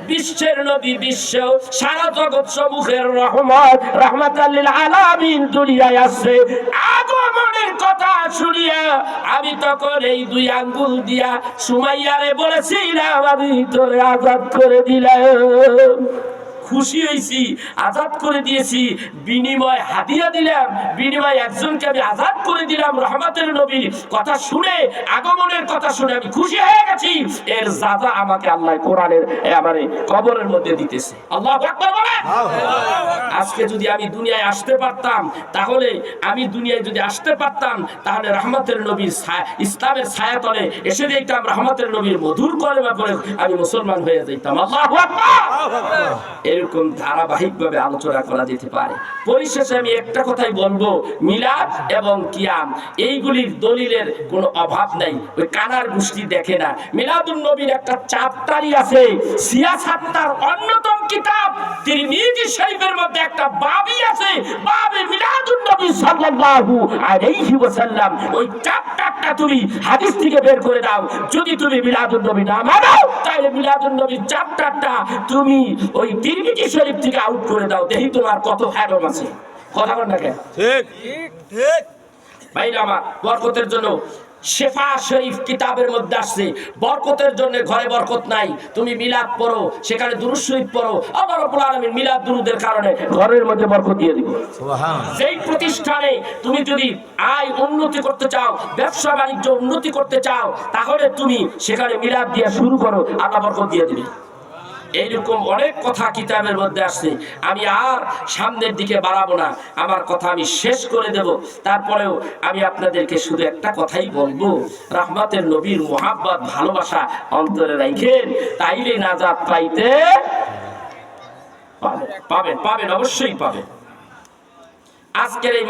বিশ্বের নবী, বিশ্ব সারা জগৎ সমূহের রহমত, রাহমাতাল লিল আলামিন দুনিয়ায় আসছে। আগমনের কথা শুনিয়া আমি তখন এই দুই আঙ্গুল দিয়া সুমাইয়ারে বলেছিলাম, আমি তোরে আজাদ করে দিলাম। খুশি হয়েছি, আজাদ করে দিয়েছি, বিনিময় হাদিয়া দিলাম, বিনিময় একজনকে আমি আজাদ করে দিলাম। রহমতের নবীর কথা শুনে, আগমনের কথা শুনে আমি খুশি হয়ে গেছি। এর যাজা আমাকে আল্লাহ কোরআনের আমার কবরের মধ্যে দিতেছে। আল্লাহু আকবার বলেন। আজকে যদি আমি দুনিয়ায় আসতে পারতাম, তাহলে আমি দুনিয়ায় যদি আসতে পারতাম, তাহলে রহমতের নবীর ইসলামের ছায়াতলে এসে দেখতাম, রহমতের নবীর মধুর কলেমা পড়ে আমি মুসলমান হয়ে যেতাম। আল্লাহু আকবার। এরকম ধারাবাহিক ভাবে আলোচনা করা যেতে পারে। পরিশেষে আমি একটা কথাই বলবো, মিলাদ এবং কিয়াম এইগুলির দলিলের কোনো অভাব নাই। ওই কানার গোষ্ঠী দেখে না। মিলাদুন নবীর একটা চ্যাপ্টারই আছে, সিয়াসাত্তার অন্যতম কিতাব তিরমিজি শরীফের মধ্যে একটা বাবই আছে, বাবে মিলাদুন নবী সাল্লাল্লাহু আলাইহি ওয়াসাল্লাম। ওই চ্যাপ্টারটা তুমি হাদিস থেকে বের করে দাও। যদি তুমি মিলাদুন নবী না মানো, তাহলে মিলাদুন নবীর চ্যাপ্টারটা তুমি ওই তিরমিজি শরীফ থেকে আউট করে দাও। দেখি তোমার কত ফ্যাডম আছে। কথা বল না কেন? ঠিক ঠিক। ভাইরা আমার, বরকতের জন্য শেফা শরীফ কিতাবের মধ্যে আসছে, বরকতের জন্য ঘরে বরকত নাই, তুমি মিলাদ পড়ো, সেখানে দুরূদ শরীফ পড়ো, আল্লাহ রাব্বুল আলামিন মিলাদ দুরূদের কারণে ঘরের মধ্যে বরকত দিয়ে দিবে। সুবহানাল্লাহ। যেই প্রতিষ্ঠানে তুমি যদি আয় উন্নতি করতে চাও, ব্যবসা বাণিজ্য উন্নতি করতে চাও, তাহলে তুমি সেখানে মিলাদ দিয়ে শুরু করো, আল্লাহ বরকত দিয়ে দিবে। এইরকম অনেক কথা কিতাবের মধ্যে আসছে। আমি আর সামনের দিকে বাড়াবো না, আমার কথা আমি শেষ করে দেব। তারপরেও আমি আপনাদেরকে শুধু একটা কথাই বলবো, রহমতের নবীর মুহাব্বত, ভালোবাসা অন্তরে রাখেন, তাইলে নাজাত পাইতে পাবেন, পাবেন, অবশ্যই পাবেন। আজকের এই